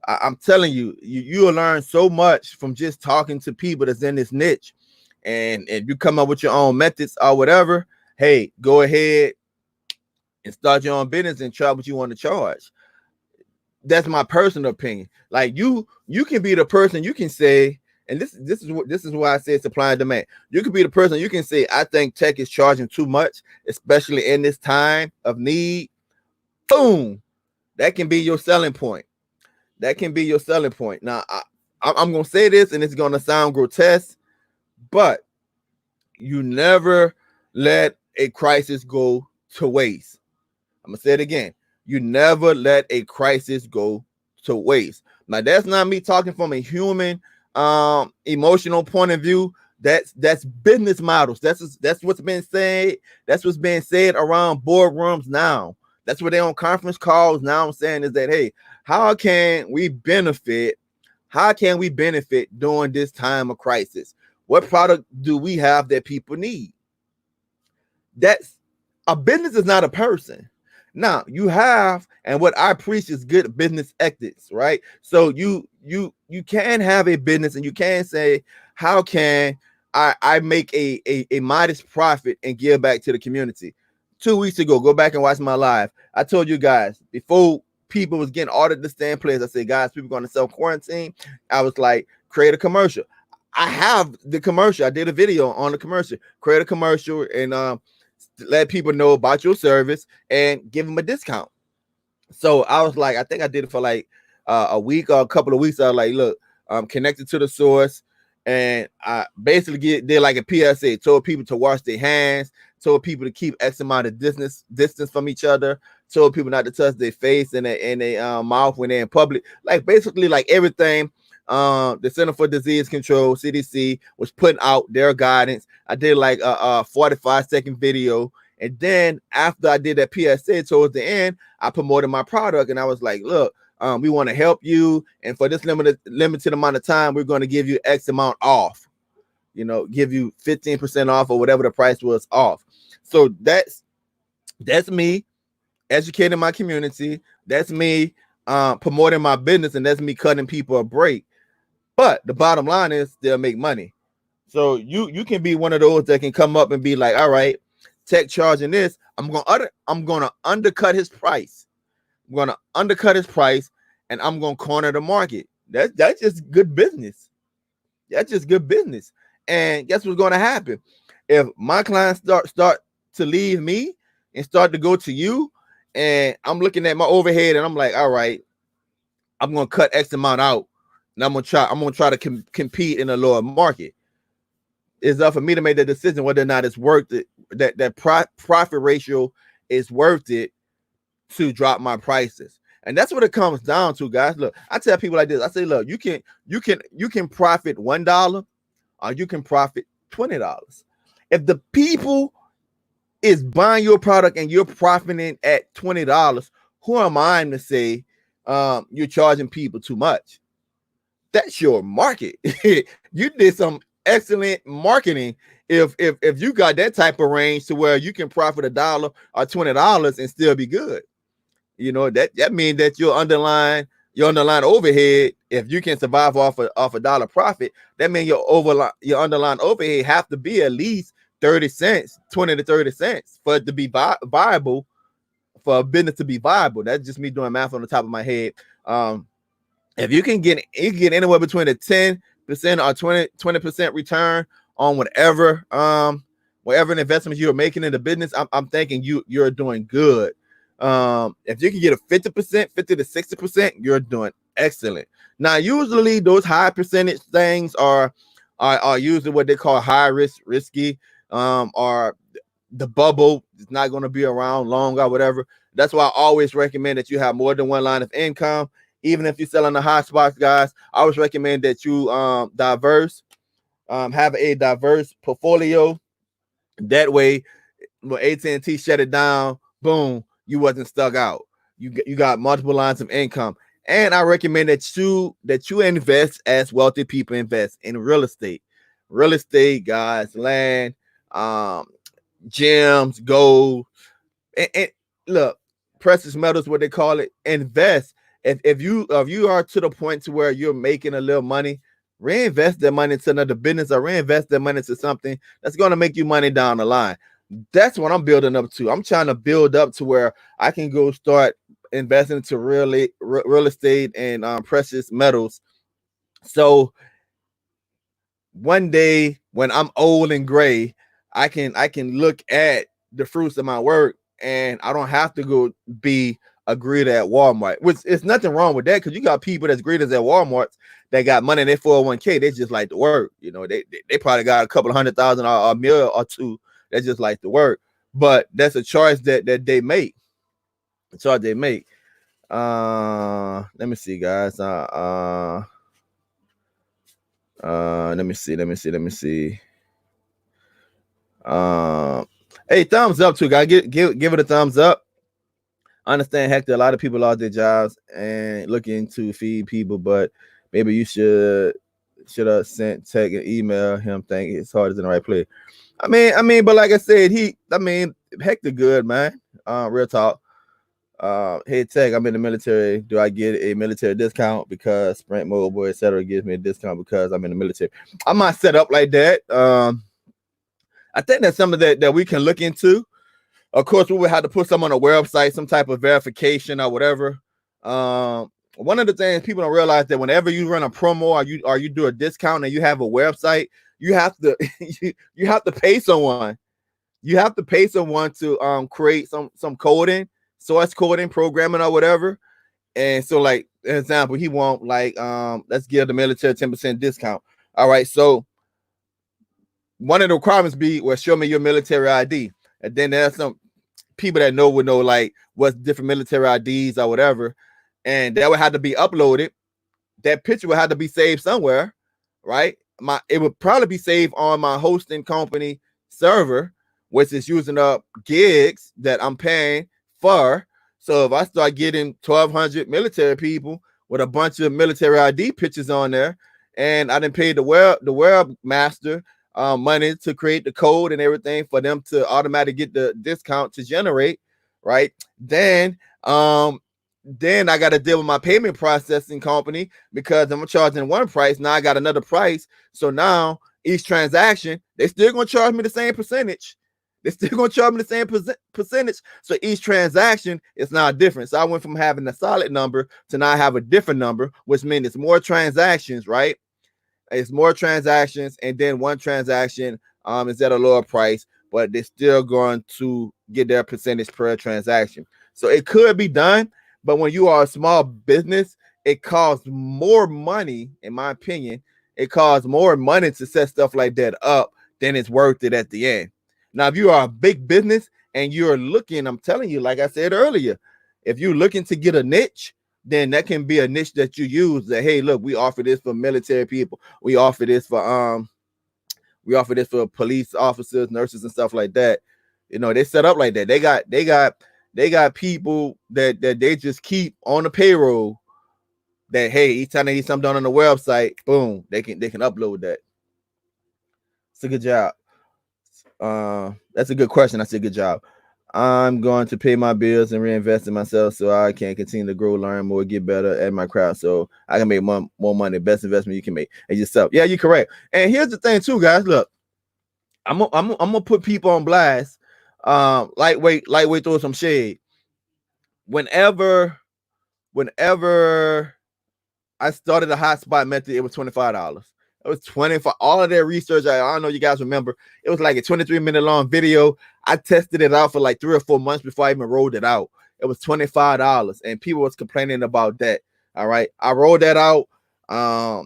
I'm telling you, you will learn so much from just talking to people that's in this niche. And if you come up with your own methods or whatever, hey, go ahead and start your own business and try what you want to charge. That's my personal opinion. Like you can be the person, you can say, and this is why I say supply and demand. You can be the person, you can say, I think Tech is charging too much, especially in this time of need. Boom. That can be your selling point. Now, I'm going to say this, and it's going to sound grotesque, but you never let a crisis go to waste. I'm going to say it again. You never let a crisis go to waste. Now, that's not me talking from a human, emotional point of view. That's business models. That's what's been said. That's what's being said around boardrooms now. That's what they're on conference calls now. I'm saying is that, hey, how can we benefit during this time of crisis? What product do we have that people need? That's a business is not a person. Now you have, and what I preach is good business ethics, right? So you can have a business and you can say, how can I make a modest profit and give back to the community? 2 weeks ago, go back and watch my live. I told you guys before people was getting ordered to stay in place. I said, guys, people going to self-quarantine. I was like, create a commercial. I have the commercial. I did a video on the commercial. Create a commercial and let people know about your service and give them a discount. So I was like, I think I did it for like a week or a couple of weeks. I was like, look, I'm connected to the source. And I basically did like a PSA, told people to wash their hands, told people to keep X amount of distance from each other, told people not to touch their face and their mouth when they're in public. Like basically like everything the Center for Disease Control, CDC, was putting out their guidance. I did like a 45-second video. And then after I did that PSA towards the end, I promoted my product and I was like, look, we want to help you. And for this limited amount of time, we're going to give you X amount off, give you 15% off or whatever the price was off. So that's me educating my community. That's me promoting my business, and that's me cutting people a break. But the bottom line is they'll make money. So you can be one of those that can come up and be like, all right, Tech charging this. I'm gonna undercut his price. I'm gonna undercut his price, and I'm gonna corner the market. That's just good business. That's just good business. And guess what's gonna happen? If my clients start to leave me and start to go to you, and I'm looking at my overhead and I'm like, all right, I'm gonna cut X amount out, and I'm gonna try to compete in a lower market. It's up for me to make the decision whether or not it's worth it. That profit ratio is worth it to drop my prices. And that's what it comes down to, guys. Look, I tell people like this. I say, look, you can profit $1 or you can profit $20. If the people is buying your product and you're profiting at $20, who am I to say you're charging people too much? That's your market. You did some excellent marketing if you got that type of range to where you can profit $1 or $20 and still be good. That means that your underlying overhead if you can survive off a dollar profit, that means your underlying overhead have to be at least 30 cents, 20 to 30 cents for it to be viable, for a business to be viable. That's just me doing math on the top of my head. If you can get anywhere between a 10% or 20% return on whatever investment you're making in the business, I'm thinking you're doing good. If you can get a 50%, 50 to 60%, you're doing excellent. Now, usually those high percentage things are usually what they call high risk, risky, or the bubble is not going to be around long or whatever. That's why I always recommend that you have more than one line of income. Even if you're selling the hotspots, guys, I always recommend that you have a diverse portfolio. That way, when AT&T shut it down, boom, you wasn't stuck out. You got multiple lines of income. And I recommend that you invest as wealthy people invest in real estate. Real estate, guys, land, gems, gold, and look, precious metals, what they call it. Invest. If you are to the point to where you're making a little money, reinvest that money into another business or reinvest that money into something that's going to make you money down the line. That's what I'm building up to. I'm trying to build up to where I can go start investing into real estate and precious metals. So one day when I'm old and gray, I can look at the fruits of my work, and I don't have to go be a greeter at Walmart. Which is nothing wrong with that, because you got people that's greeters at Walmart that got money in their 401k. They just like to work. You know, they probably got a couple of $100,000 or a million or two. They just like to work. But that's a choice that they make. A choice they make. Let me see, guys. Let me see. Hey, thumbs up too, guys. Give it a thumbs up. I understand, Hector, a lot of people lost their jobs and looking to feed people, but maybe you should have sent Tech an email him thinking his heart is in the right place. I mean, but like I said, Hector good, man. Real talk. Hey Tech, I'm in the military. Do I get a military discount because Sprint Mobile, etc. gives me a discount because I'm in the military? I'm not set up like that. I think that's something that we can look into. Of course, we would have to put some on a website, some type of verification or whatever. One of the things people don't realize that whenever you run a promo or you do a discount and you have a website, you have to you have to pay someone. You have to pay someone to create some coding, source coding, programming or whatever. And so, like an example, he want like let's give the military 10% discount. All right, so one of the requirements be, well, show me your military ID. And then there's some people that would know like what's different military IDs or whatever. And that would have to be uploaded. That picture would have to be saved somewhere, right? It would probably be saved on my hosting company server, which is using up gigs that I'm paying for. So if I start getting 1,200 military people with a bunch of military ID pictures on there, and I didn't pay the webmaster money to create the code and everything for them to automatically get the discount to generate, right? Then I got to deal with my payment processing company because I'm charging one price. Now I got another price. So now each transaction, they still going to charge me the same percentage. They're still going to charge me the same percentage. So each transaction is now different. So I went from having a solid number to now I have a different number, which means it's more transactions, right? It's more transactions, and then one transaction is at a lower price, but they're still going to get their percentage per transaction. So it could be done, but when you are a small business, it costs more money, in my opinion. It costs more money to set stuff like that up than it's worth it at the end. Now, if you are a big business and you're looking, I'm telling you, like I said earlier, if you're looking to get a niche, then that can be a niche that you use. That, hey, look, we offer this for military people. We offer this for police officers, nurses, and stuff like that. You know, they set up like that. They got people that they just keep on the payroll. That, hey, each time they need something done on the website, boom, they can upload that. It's a good job. That's a good question. That's a good job. I'm going to pay my bills and reinvest in myself so I can continue to grow, learn more, get better at my craft so I can make more money. Best investment you can make is yourself. Yeah, you're correct. And here's the thing too, guys. Look, I'm gonna put people on blast. Lightweight throw some shade. Whenever I started the hotspot method, it was $25. It was 25. All of that research, I don't know you guys remember. It was like a 23-minute long video. I tested it out for like 3 or 4 months before I even rolled it out. It was $25, and people was complaining about that. All right, I rolled that out. I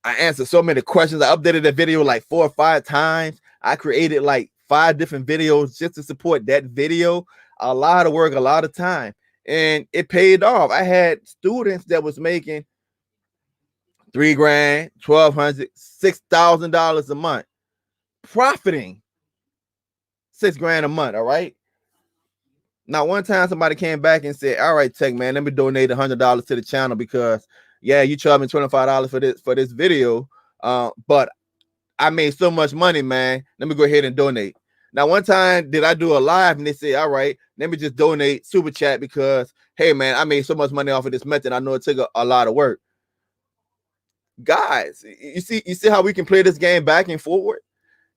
answered so many questions. I updated the video like 4 or 5 times. I created like 5 different videos just to support that video. A lot of work, a lot of time, and it paid off. I had students that was making $3,000, $1,200, $6,000 a month, profiting $6,000 a month. All right. Now, one time somebody came back and said, "All right, Tech man, let me donate $100 to the channel because yeah, you charged me $25 for this video, but I made so much money, man. Let me go ahead and donate." Now, one time did I do a live and they said, "All right, let me just donate super chat because hey, man, I made so much money off of this method. I know it took a lot of work." Guys, you see how we can play this game back and forward.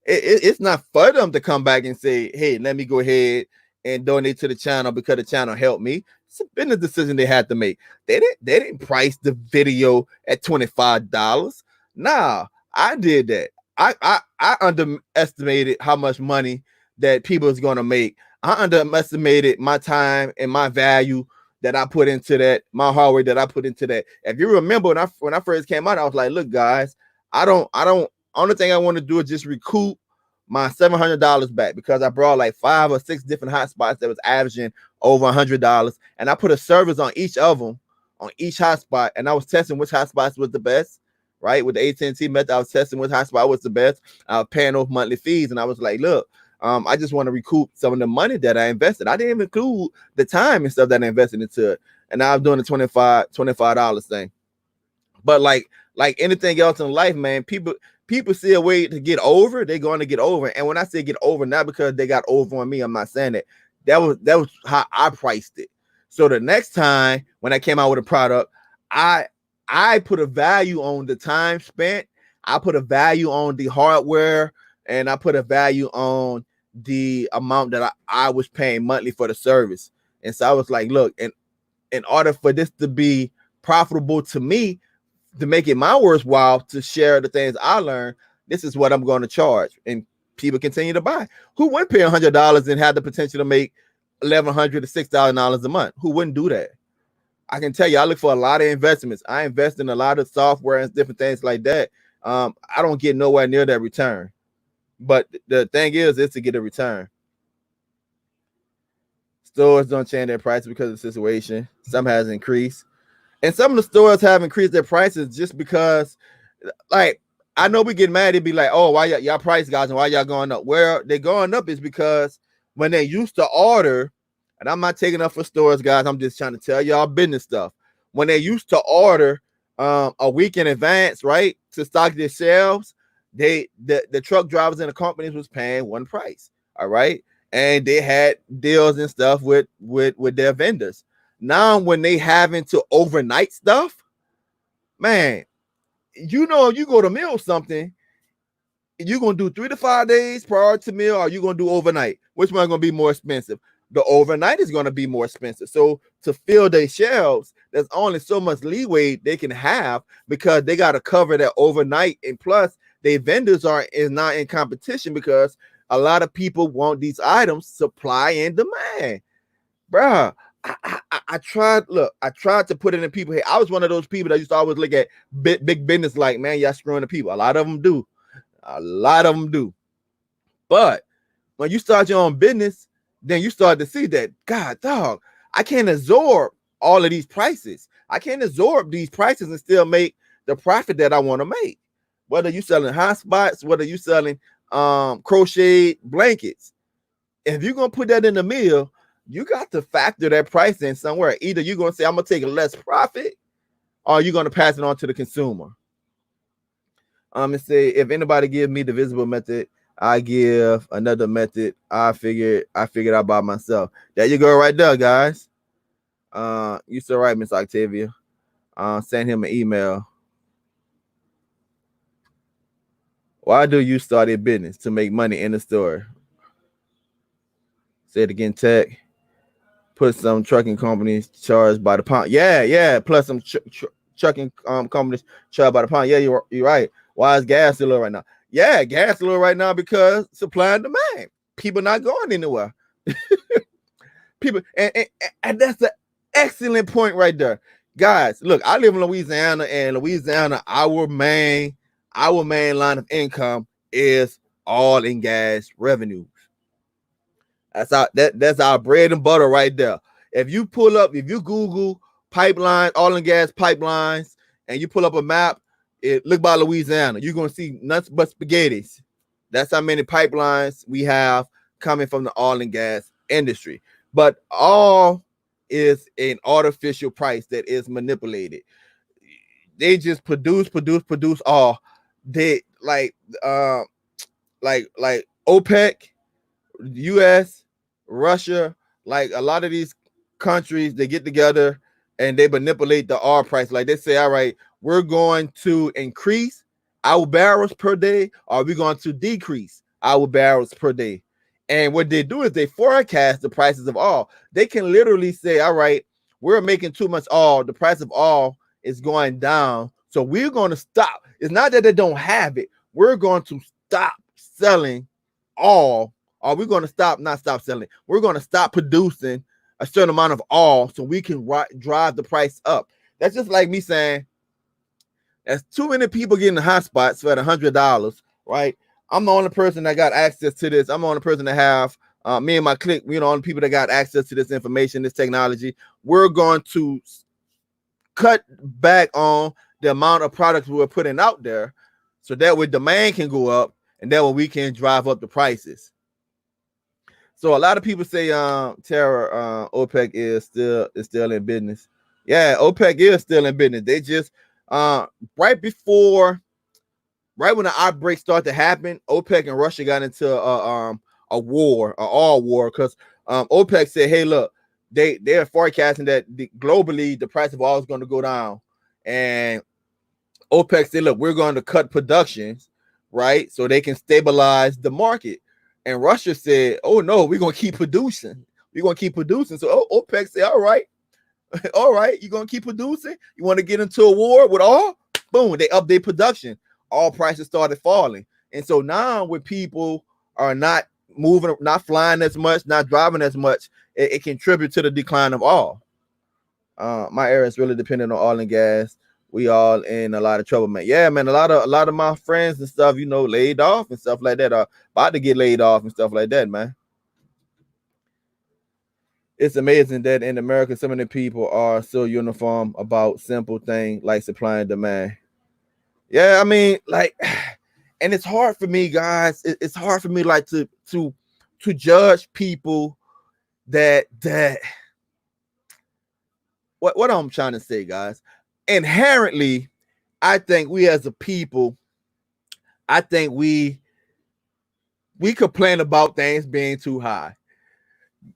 It's not for them to come back and say, "Hey, let me go ahead and donate to the channel because the channel helped me." It's a business decision they had to make. They didn't price the video at $25. Nah, I did that. I underestimated how much money that people is going to make. I underestimated my time and my value that I put into that, my hard work that I put into that. If you remember when I first came out, I was like, "Look, guys, I don't only thing I want to do is just recoup my $700 back because I brought like 5 or 6 different hotspots that was averaging over $100, and I put a service on each of them, on each hotspot, and I was testing which hotspots was the best." Right, with the AT&T method, I was testing which hotspot was the best. I was paying off monthly fees, and I was like, "Look, I just want to recoup some of the money that I invested. I didn't even include the time and stuff that I invested into it, and now I'm doing the $25 thing." But like anything else in life, man, people see a way to get over. They're going to get over, and when I say get over, not because they got over on me, I'm not saying that. That was how I priced it. So the next time when I came out with a product, I put a value on the time spent. I put a value on the hardware, and I put a value on the amount that I was paying monthly for the service. And so I was like, look, in order for this to be profitable to me, to make it my worthwhile to share the things I learned, this is what I'm going to charge. And people continue to buy. Who wouldn't pay $100 and have the potential to make $1,100 to $6,000 a month? Who wouldn't do that? I can tell you, I look for a lot of investments. I invest in a lot of software and different things like that. I don't get nowhere near that return. But the thing is to get a return. Stores don't change their prices because of the situation. Some has increased. And some of the stores have increased their prices just because, like, I know we get mad. It'd be like, "Oh, why y'all price guys and why y'all going up?" Where they're going up is because when they used to order, and I'm not taking up for stores, guys. I'm just trying to tell y'all business stuff. When they used to order a week in advance, right, to stock their shelves, the truck drivers and the companies was paying one price, all right, and they had deals and stuff with their vendors. Now, when they having to overnight stuff, man, you know, you go to mail something, you're gonna do 3 to 5 days prior to mail, or you're gonna do overnight. Which one is gonna be more expensive? The overnight is gonna be more expensive. So to fill their shelves, there's only so much leeway they can have because they got to cover that overnight, and plus their vendors is not in competition because a lot of people want these items, supply and demand, bruh. I tried to put it in people. Hey, I was one of those people that used to always look at big business like, man, y'all screwing the people. A lot of them do. But when you start your own business, then you start to see that, God, dog, I can't absorb all of these prices. I can't absorb these prices and still make the profit that I want to make. Whether you selling hotspots, whether you selling crocheted blankets, if you're gonna put that in the mill, you got to factor that price in somewhere. Either you're gonna say, I'm gonna take a less profit, or you're gonna pass it on to the consumer. And say, if anybody give me the visible method, I give another method. I figured out by myself. There you go, right there, guys. You still right, Miss Octavia. Send him an email. Why do you start a business? To make money in the store. Say it again, Tech. Put some trucking companies charged by the pound. Yeah. Plus some trucking companies charged by the pound. Yeah, you're right. Why is gas still low right now? Yeah, gas low right now because supply and demand. People not going anywhere. People, and that's an excellent point right there, guys. Look, I live in Louisiana, and Louisiana, our main line of income is oil and gas revenues. That's our bread and butter right there. If you Google pipeline, oil and gas pipelines, and you pull up a map, look by Louisiana, you're gonna see nothing but spaghettis. That's how many pipelines we have coming from the oil and gas industry. But all is an artificial price that is manipulated. They just produce all. They like OPEC, US, Russia, like a lot of these countries, they get together and they manipulate the oil price. Like they say, all right, we're going to increase our barrels per day, or we're going to decrease our barrels per day. And what they do is they forecast the prices of oil. They can literally say, all right, we're making too much oil. The price of oil is going down. So we're going to stop. It's not that they don't have it. We're going to stop selling oil, or we're going to not stop selling. We're going to stop producing a certain amount of oil so we can drive the price up. That's just like me saying, there's too many people getting the hotspots for $100, right? I'm the only person that got access to this. I'm the only person that have me and my clique, you know, all the people that got access to this information, this technology. We're going to cut back on the amount of products we're putting out there, so that way demand can go up, and that way we can drive up the prices. So a lot of people say, Tara, OPEC is still in business. Yeah, OPEC is still in business. They just right when the outbreak started to happen, OPEC and Russia got into a war, an oil war, because OPEC said, hey, look, they're forecasting that globally the price of oil is going to go down. And OPEC said, look, we're going to cut productions, right? So they can stabilize the market. And Russia said, oh, no, we're going to keep producing. We're going to keep producing. So OPEC said, all right, you're going to keep producing? You want to get into a war with oil? Boom, they up their production. All prices started falling. And so now when people are not moving, not flying as much, not driving as much, it contributes to the decline of oil. My area is really dependent on oil and gas. We all in a lot of trouble, man. Yeah, man, a lot of my friends and stuff, you know, laid off and stuff like that, are about to get laid off and stuff like that, man. It's amazing that in America, so many people are so uniform about simple things like supply and demand. Yeah, I mean, like, and it's hard for me, guys. It's hard for me, like, to judge people that what I'm trying to say, guys. Inherently, I think we as a people, I think we complain about things being too high.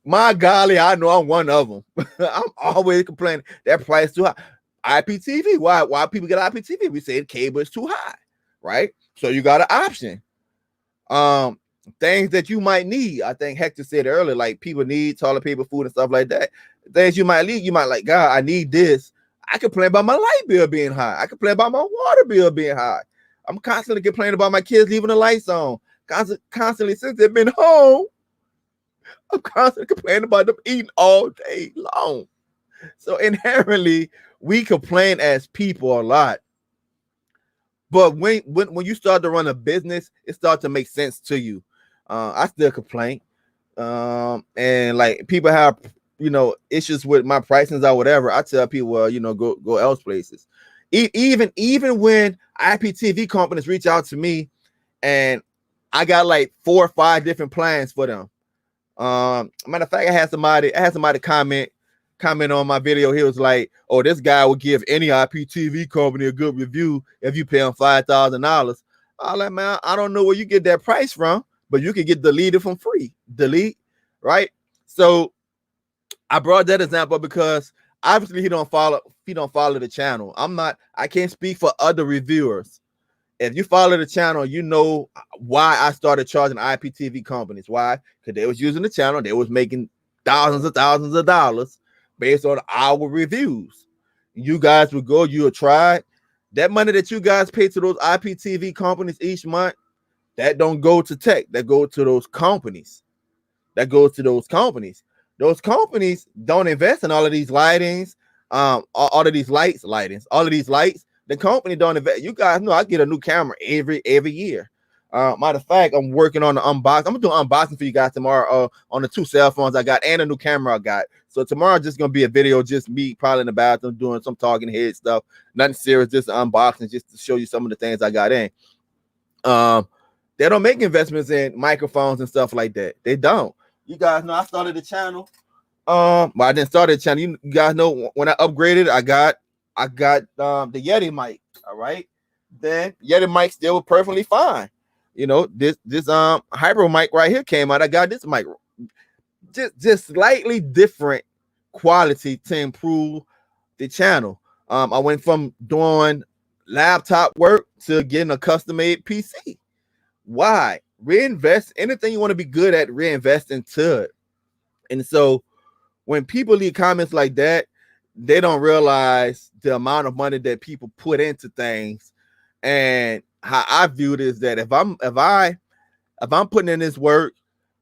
My golly, I know I'm one of them. I'm always complaining that price too high. IPTV, why people get IPTV? We say the cable is too high, right? So you got an option. Things that you might need. I think Hector said earlier, like people need toilet paper, food, and stuff like that. Things you might need, you might like, God, I need this. I complain about my light bill being high. I complain about my water bill being high. I'm constantly complaining about my kids leaving the lights on. Constantly since they've been home, I'm constantly complaining about them eating all day long. So inherently, we complain as people a lot. But when you start to run a business, it starts to make sense to you. I still complain. And like people have, you know, issues with my pricings or whatever. I tell people, well, you know, go else places. Even when IPTV companies reach out to me and I got like 4 or 5 different plans for them. Matter of fact, I had somebody comment on my video. He was like, oh, this guy would give any IPTV company a good review if you pay him $5,000. I'm like, man, I don't know where you get that price from. but you can get deleted from free. Delete, right? So I brought that example because obviously he don't follow the channel. I can't speak for other reviewers. If you follow the channel, you know why I started charging IPTV companies. Why? Because they was using the channel, they was making thousands of dollars based on our reviews. You guys would go, you would try that money that you guys pay to those IPTV companies each month. That don't go to tech, that go to those companies. That goes to those companies. Those companies don't invest in all of these lightings, all of these lightings, all of these lights. The company don't invest. You guys know I get a new camera every year. Matter of fact, I'm working on the unbox. I'm gonna do an unboxing for you guys tomorrow on the 2 cell phones I got and a new camera I got. So tomorrow just gonna be a video, just me probably in the bathroom doing some talking head stuff, nothing serious, just an unboxing, just to show you some of the things I got in. They don't make investments in microphones and stuff like that. They don't. You guys know I started the channel. Well, I didn't start the channel. You guys know when I upgraded, I got the Yeti mic. All right, then Yeti mic still was perfectly fine. You know, this Hyper mic right here came out. I got this mic, just slightly different quality to improve the channel. I went from doing laptop work to getting a custom-made PC. Why? Reinvest anything you want to be good at, reinvest into it. And so when people leave comments like that, they don't realize the amount of money that people put into things. And how I view it is that if I'm putting in this work,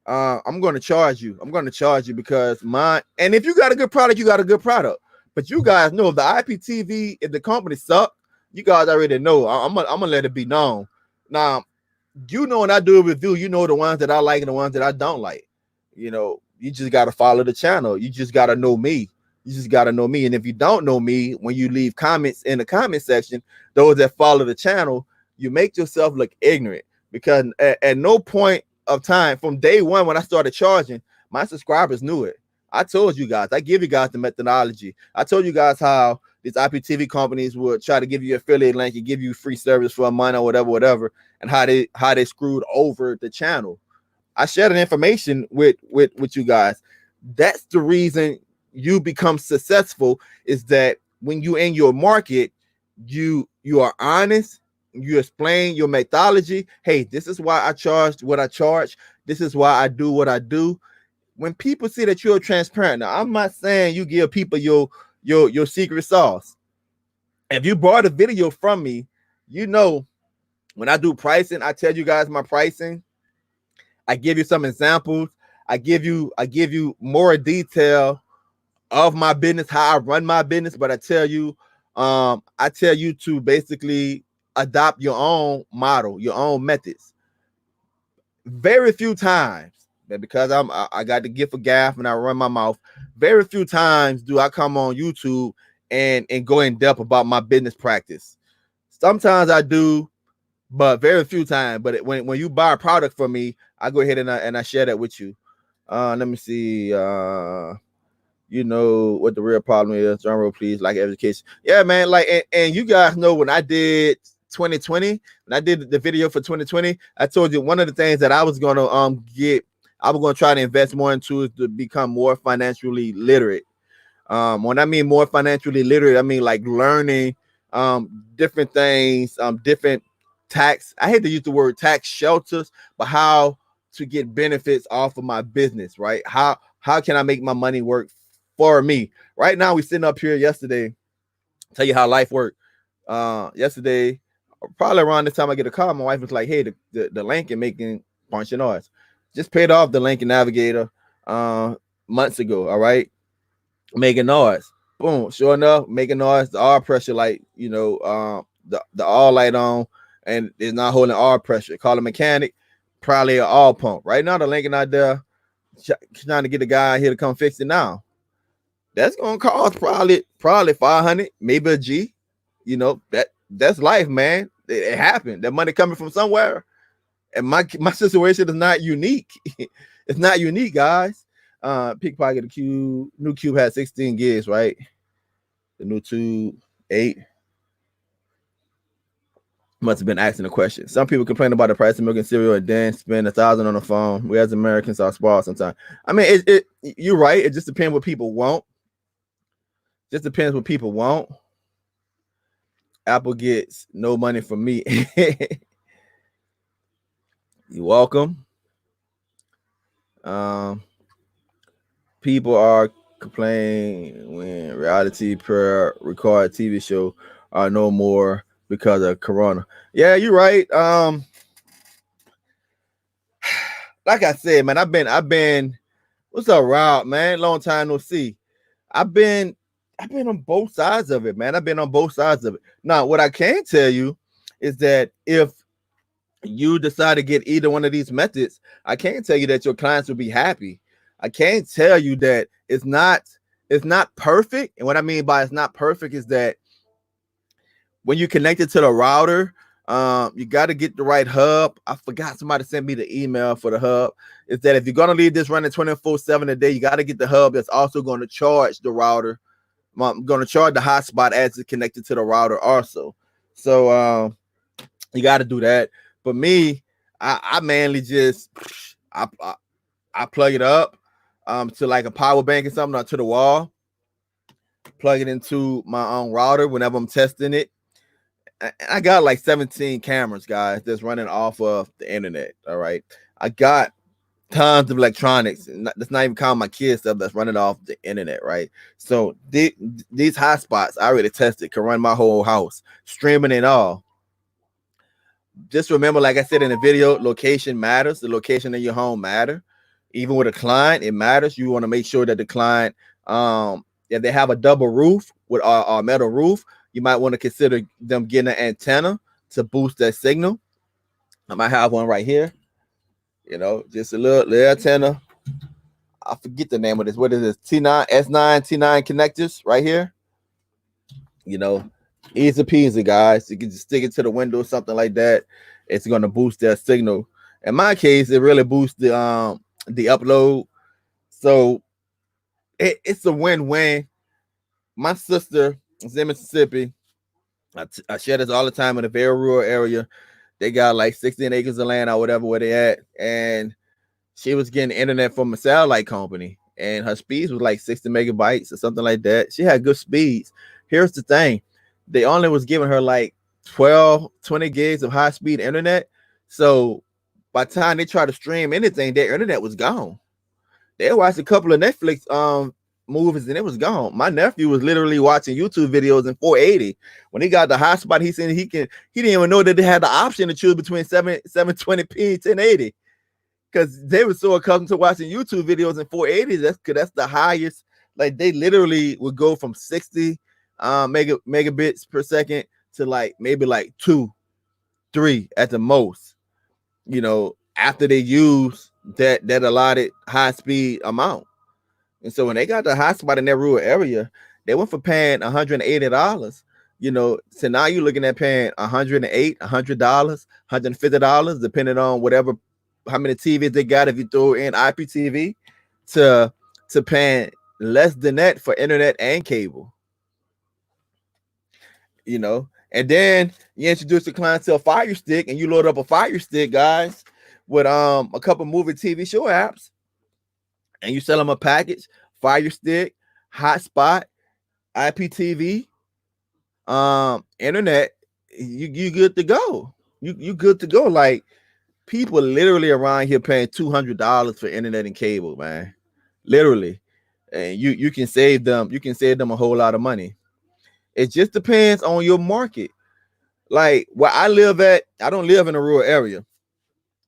I'm going to charge you. I'm going to charge you because and if you got a good product, you got a good product. But you guys know if the IPTV, if the company suck, you guys already know. I'm gonna let it be known. Now, you know, when I do a review, you know the ones that I like and the ones that I don't like. You know, you just got to follow the channel. You just got to know me. You just got to know me. And if you don't know me, when you leave comments in the comment section, those that follow the channel, you make yourself look ignorant, because at no point of time from day one when I started charging, my subscribers knew it. I told you guys, I give you guys the methodology. I told you guys how these IPTV companies would try to give you an affiliate link and give you free service for a month or whatever, and how they screwed over the channel. I shared the information with you guys. That's the reason you become successful, is that when you in your market, you are honest, you explain your methodology. Hey, this is why I charged what I charge. This is why I do what I do. When people see that you're transparent, now I'm not saying you give people your secret sauce. If you bought a video from me, you know when I do pricing, I tell you guys my pricing. I give you some examples. I give you more detail of my business, how I run my business. But I tell you to basically adopt your own model, your own methods. Very few times, because I got the gift of gab and I run my mouth. Very few times do I come on YouTube and go in depth about my business practice. Sometimes I do, but very few times. But when you buy a product from me, I go ahead and I share that with you. Let me see. You know what the real problem is. Drum roll, please. Like education. Yeah, man. Like, and you guys know when I did 2020, when I did the video for 2020, I told you one of the things that I was gonna I was gonna try to invest more into is to become more financially literate. When I mean more financially literate, I mean like learning different things, different tax. I hate to use the word tax shelters, but how to get benefits off of my business, right? How can I make my money work for me? Right now, we sitting up here yesterday. Tell you how life worked. Yesterday, probably around the time I get a call, my wife was like, "Hey, the Lincoln making bunch of noise." Just paid off the Lincoln Navigator months ago. All right, making noise. Boom. Sure enough, making noise. The R pressure light, you know, the R light on, and it's not holding R pressure. Call a mechanic, probably an R pump. Right now, the Lincoln out there trying to get the guy here to come fix it now. That's gonna cost probably 500, maybe a G. You know, that's life, man. It happened. That money coming from somewhere. And my situation is not unique. It's not unique, guys. Pickpocket the cube. New cube has 16 gigs, right? The new tube 8. Must have been asking the question. Some people complain about the price of milk and cereal and then spend $1,000 on the phone. We as Americans are spoiled sometimes. I mean, you're right. It just depends what people want. Just depends what people want. Apple gets no money from me. You're welcome. People are complaining when reality per record TV show are no more because of Corona. Yeah, you're right. Like I said, man, I've been. What's up, Rob? Man, long time no see. I've been on both sides of it, man. I've been on both sides of it. Now, what I can tell you is that if you decide to get either one of these methods, I can't tell you that your clients will be happy. I can't tell you that it's not perfect. And what I mean by it's not perfect is that when you connect it to the router, you got to get the right hub. I forgot somebody sent me the email for the hub. Is that if you're going to leave this running 24/7 a day, you got to get the hub that's also going to charge the router. I'm going to charge the hotspot as it's connected to the router also. So you got to do that. But me, I mainly just I plug it up to like a power bank or something, or to the wall. Plug it into my own router whenever I'm testing it. I got like 17 cameras, guys, that's running off of the internet. All right. I got tons of electronics. That's not even counting my kids stuff that's running off the internet, right? So these hotspots I already tested can run my whole house, streaming and all. Just remember, like I said in the video, location matters. The location in your home matter. Even with a client, it matters. You want to make sure that the client, if they have a double roof with a metal roof, you might want to consider them getting an antenna to boost that signal. I might have one right here. You know, just a little antenna. I forget the name of this. What is this? T9, S9, T9 connectors right here. You know, easy peasy, guys. You can just stick it to the window or something like that. It's going to boost that signal. In my case, it really boosts the upload. So it's a win-win. My sister is in Mississippi. I share this all the time in a very rural area. They got like 16 acres of land or whatever where they at. And she was getting internet from a satellite company. And her speeds was like 60 megabytes or something like that. She had good speeds. Here's the thing. They only was giving her like 12, 20 gigs of high-speed internet. So by the time they tried to stream anything, their internet was gone. They watched a couple of Netflix movies and it was gone. My nephew was literally watching YouTube videos in 480. When he got the hotspot, he said he didn't even know that they had the option to choose between 720p and 1080. Because they were so accustomed to watching YouTube videos in 480. That's the highest. Like they literally would go from 60 megabits per second to like maybe like 2, 3 at the most. You know, after they use that allotted high speed amount. And so when they got the hotspot in that rural area, they went for paying $180. You know, so now you're looking at paying $108, $100, $150, depending on whatever, how many TVs they got. If you throw in IPTV, to paying less than that for internet and cable. You know, and then you introduce the client to a Fire Stick, and you load up a Fire Stick, guys, with a couple movie TV show apps, and you sell them a package: Fire Stick, Hotspot, IPTV, internet. You good to go. You good to go. Like people literally around here paying $200 for internet and cable, man. Literally, and you can save them. You can save them a whole lot of money. It just depends on your market. Like where I live at, I don't live in a rural area,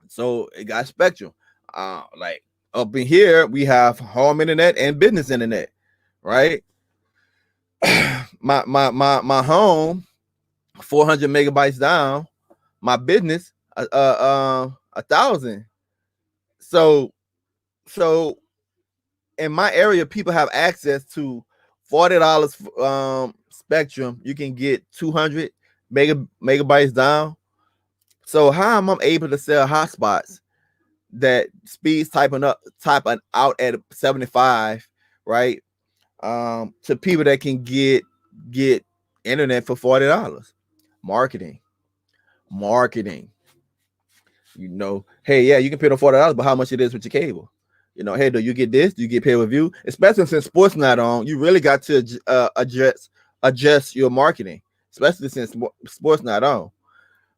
so it got spectrum. Like up in here, we have home internet and business internet, right? my home, 400 megabytes down. My business, 1,000. So in my area, people have access to $40 spectrum. You can get 200 megabytes down. So how am I able to sell hotspots that speeds typing out at 75, right? To people that can get internet for $40? Marketing. marketing. You know, hey, yeah, you can pay the $40, but how much it is with your cable? You know, hey, do you get this? Do you get pay per view? Especially since sports not on, you really got to adjust your marketing. Especially since sports not on,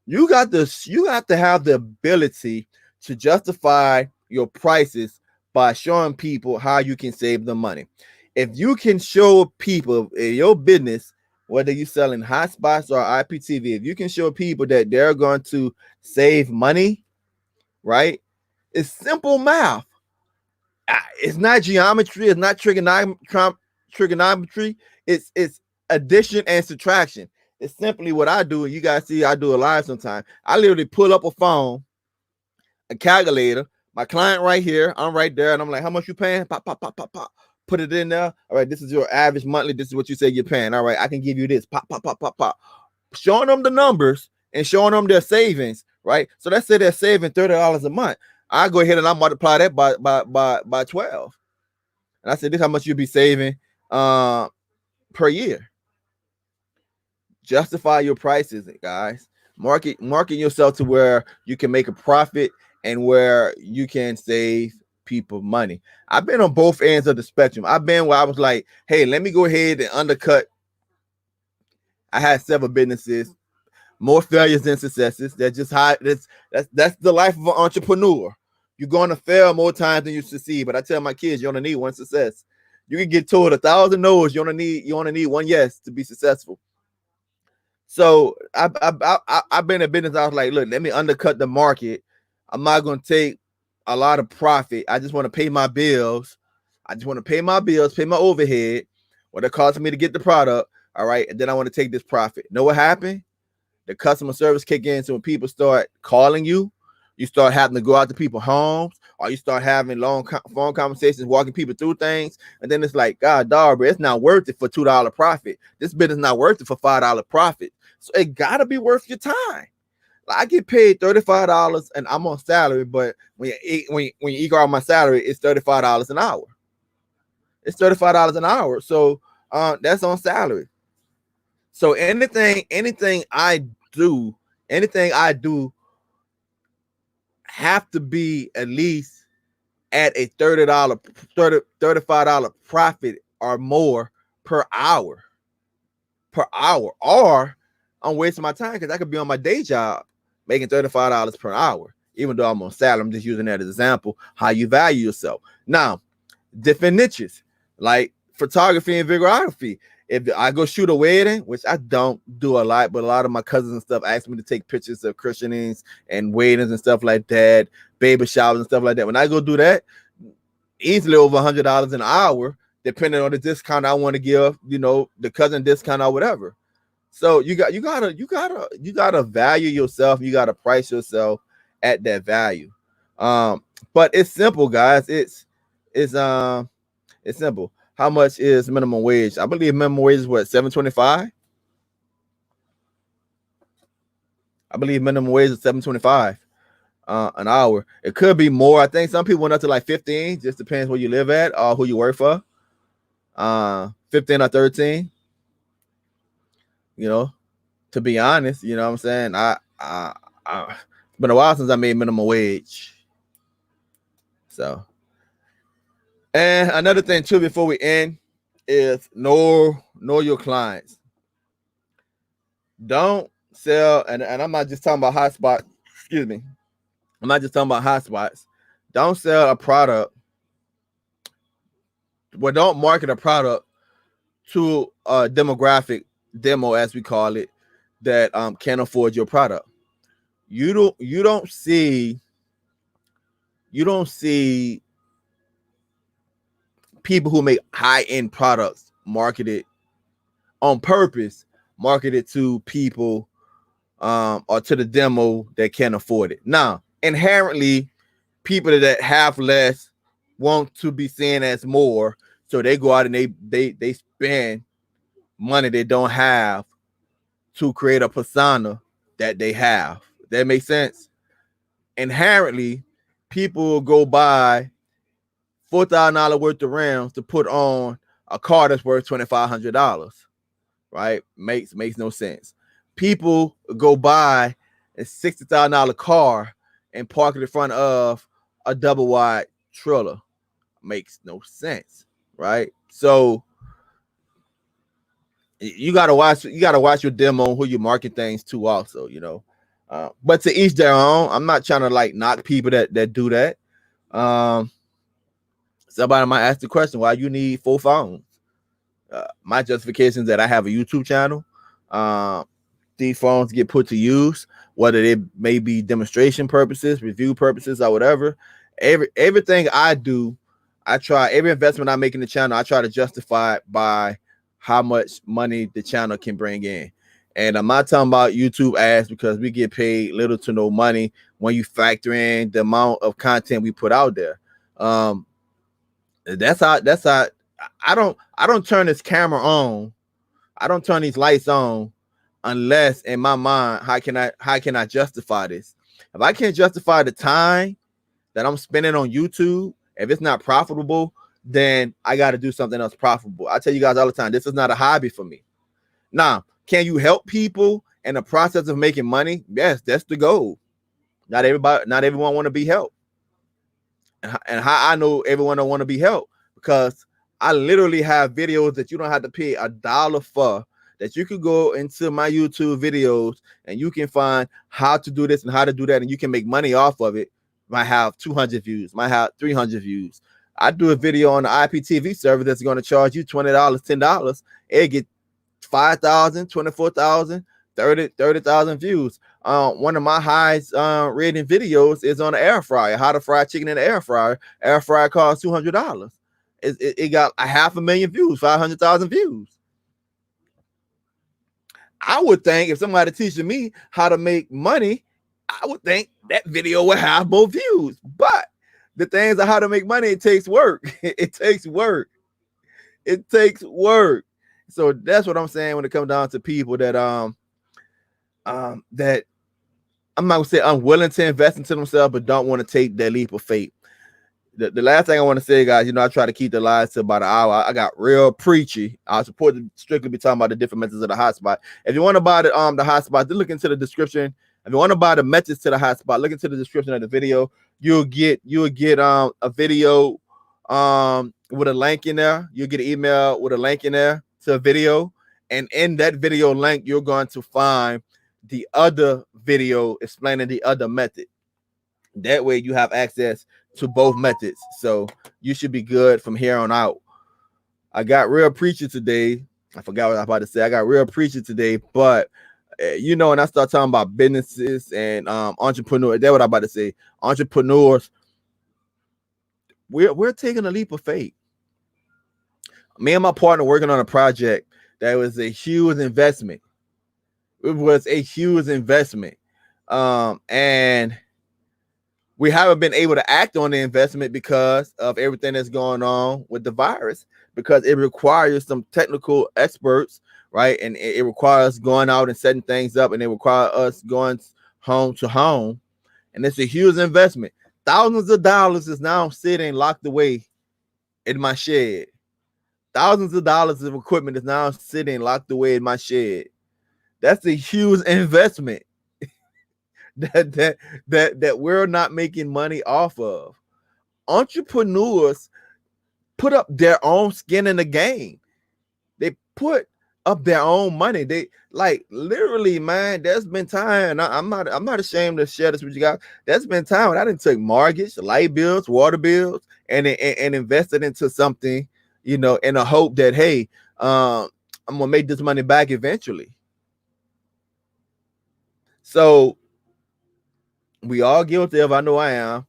you got to have the ability to justify your prices by showing people how you can save them money. If you can show people in your business, whether you're selling hotspots or IPTV, if you can show people that they're going to save money, right? It's simple math. It's not geometry. It's not trigonometry. It's addition and subtraction. It's simply what I do. And you guys see, I do it live sometimes. I literally pull up a phone, a calculator, my client right here, I'm right there, and I'm like, how much you paying? Pop, pop, pop, pop, pop. Put it in there. All right, this is your average monthly. This is what you say you're paying. All right, I can give you this. Pop, pop, pop, pop, pop. Showing them the numbers and showing them their savings, right? So let's say they're saving $30 a month. I go ahead and I multiply that by 12. And I said, this is how much you'll be saving per year. Justify your prices, guys. Market yourself to where you can make a profit and where you can save people money. I've been on both ends of the spectrum. I've been where I was like, hey, let me go ahead and undercut. I had several businesses, more failures than successes. That's just how that's the life of an entrepreneur. You're going to fail more times than you succeed. But I tell my kids, you only need one success. You can get told 1,000 no's. You only need one yes to be successful. So I've been in business. I was like, look, let me undercut the market. I'm not going to take a lot of profit. I just want to pay my bills. Pay my overhead, what it costs me to get the product. All right. And then I want to take this profit. Know what happened? The customer service kick in. So when people start calling you, you start having to go out to people's homes, or you start having long phone conversations, walking people through things. And then it's like, God, dog, bro, it's not worth it for $2 profit. This business not worth it for $5 profit. So it got to be worth your time. Like, I get paid $35 and I'm on salary, but when you equal out my salary, it's $35 an hour. It's $35 an hour. So that's on salary. So anything I do have to be at least at a $35 profit or more per hour, or I'm wasting my time because I could be on my day job making $35 per hour, even though I'm on salary. I'm just using that as an example, how you value yourself. Now, different niches like photography and videography. If I go shoot a wedding, which I don't do a lot, but a lot of my cousins and stuff ask me to take pictures of christenings and weddings and stuff like that, baby showers and stuff like that. When I go do that, easily over $100 an hour, depending on the discount I want to give, the cousin discount or whatever. So you gotta value yourself. You gotta price yourself at that value. But it's simple, guys. It's simple. How much is minimum wage? I believe minimum wage is what, $7.25? I believe minimum wage is $7.25 an hour. It could be more. I think some people went up to like 15. Just depends where you live at or who you work for. 15 or 13. To be honest, you know what I'm saying? It's been a while since I made minimum wage. So, and another thing too, before we end, is know your clients. Don't sell, and I'm not just talking about hotspots. Excuse me. I'm not just talking about hotspots. Don't sell a product. Well, don't market a product to a demographic demo, as we call it, that can't afford your product. You don't see people who make high-end products marketed on purpose, marketed to people or to the demo that can't afford it. Now, inherently, people that have less want to be seen as more, so they go out and they spend money they don't have to create a persona that they have. That makes sense? Inherently, people will go buy $4,000 worth of rims to put on a car that's worth $2,500, right? Makes no sense. People go buy a $60,000 car and park it in front of a double wide trailer. Makes no sense, right? So you gotta watch your demo, who you market things to also, you know. But to each their own. I'm not trying to like knock people that do that. Somebody might ask the question, why you need 4 phones? My justification is that I have a YouTube channel. These phones get put to use, whether it may be demonstration purposes, review purposes, or whatever. Everything I do, I try, every investment I make in the channel, I try to justify it by how much money the channel can bring in. And I'm not talking about YouTube ads, because we get paid little to no money when you factor in the amount of content we put out there. That's how I don't turn this camera on. I don't turn these lights on unless in my mind, how can I justify this? If I can't justify the time that I'm spending on YouTube, if it's not profitable, then I got to do something else profitable. I tell you guys all the time, this is not a hobby for me. Now, can you help people in the process of making money? Yes, that's the goal. Not everyone want to be helped. And how I know everyone don't want to be helped, because I literally have videos that you don't have to pay $1 for, that you could go into my YouTube videos and you can find how to do this and how to do that, and you can make money off of it. Might have 200 views, might have 300 views. I do a video on the IPTV server that's going to charge you $20, $10. It get 5,000, 24,000, 30,000 views. One of my highest rating videos is on the air fryer, how to fry chicken in the air fryer. Air fryer costs $200. It got 500,000 views, 500,000 views. I would think if somebody teaching me how to make money, I would think that video would have more views. But the things of how to make money, it takes work. It takes work. It takes work. So that's what I'm saying when it comes down to people that that I'm not gonna say unwilling to invest into themselves, but don't want to take that leap of faith. The last thing I want to say, guys, I try to keep the lives to about an hour. I got real preachy. I was supposed to strictly be talking about the different methods of the hotspot. If you want to buy the hotspot, then look into the description. If you want to buy the methods to the hotspot, look into the description of the video. You'll get a video with a link in there. You'll get an email with a link in there to a video, and in that video link, you're going to find the other video explaining the other method. That way you have access to both methods. So you should be good from here on out. I got real preachy today. I forgot what I was about to say. I got real preachy today, but when I start talking about businesses and entrepreneurs, that's what I'm about to say. Entrepreneurs, we're taking a leap of faith. Me and my partner working on a project that was a huge investment. It was a huge investment. And we haven't been able to act on the investment because of everything that's going on with the virus, because it requires some technical experts, right? And it requires going out and setting things up, and it requires us going home to home. And it's a huge investment. Thousands of dollars is now sitting locked away in my shed. Thousands of dollars of equipment is now sitting locked away in my shed. That's a huge investment that we're not making money off of. Entrepreneurs put up their own skin in the game. They put up their own money. They literally, man. There's been time. I'm not ashamed to share this with you guys. There's been time when I didn't take mortgage, light bills, water bills, and invested into something, in a hope that, hey, I'm gonna make this money back eventually. So we all guilty of, I know I am.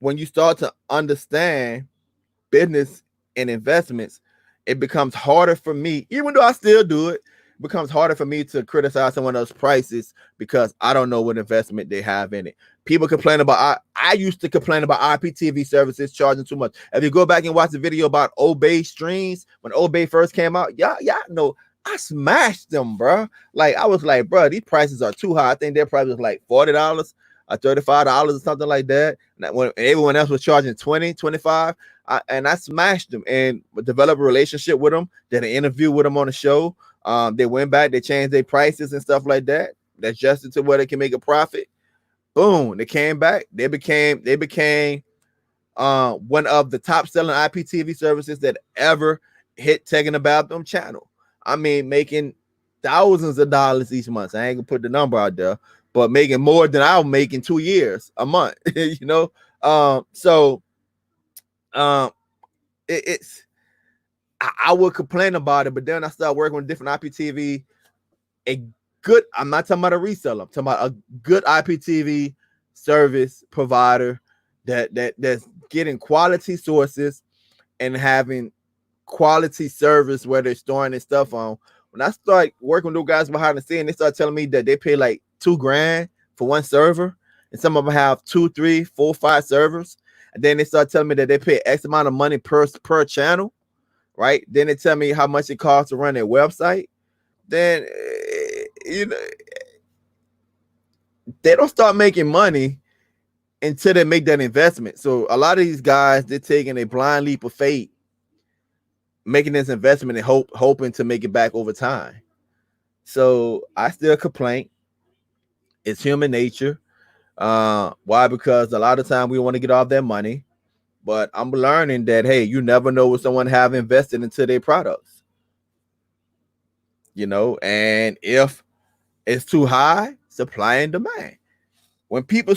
When you start to understand business and investments, it becomes harder for me, even though I still do it, becomes harder for me to criticize someone else's prices because I don't know what investment they have in it. People complain about, I used to complain about IPTV services charging too much. If you go back and watch the video about Obey streams, when Obey first came out, y'all know I smashed them, bro. I was like, bro, these prices are too high. I think their price was like $40 or $35 or something like that. And when everyone else was charging $20, $25, and I smashed them and developed a relationship with them. Did an interview with them on the show. They went back, they changed their prices and stuff like that. adjusted to where they can make a profit. Boom, they came back. They became one of the top selling IPTV services that ever hit Tech in the Bathroom channel. I mean, making thousands of dollars each month. I ain't gonna put the number out there, but making more than I'll make in 2 years a month. You know, it's I would complain about it, but then I started working with different IPTV. I'm not talking about a reseller. I'm talking about a good IPTV service provider that's getting quality sources and having quality service where they're storing their stuff on. When I start working with those guys behind the scene, they start telling me that they pay like $2,000 for one server, and some of them have 2, 3, 4, 5 servers. And then they start telling me that they pay X amount of money per channel, right? Then they tell me how much it costs to run their website. Then you know, they don't start making money until they make that investment. So a lot of these guys, they're taking a blind leap of faith, making this investment and hoping to make it back over time. So I still complain. It's human nature. Why? Because a lot of time we want to get off that money, but I'm learning that, hey, you never know what someone have invested into their products, you know, and if it's too high, supply and demand. When people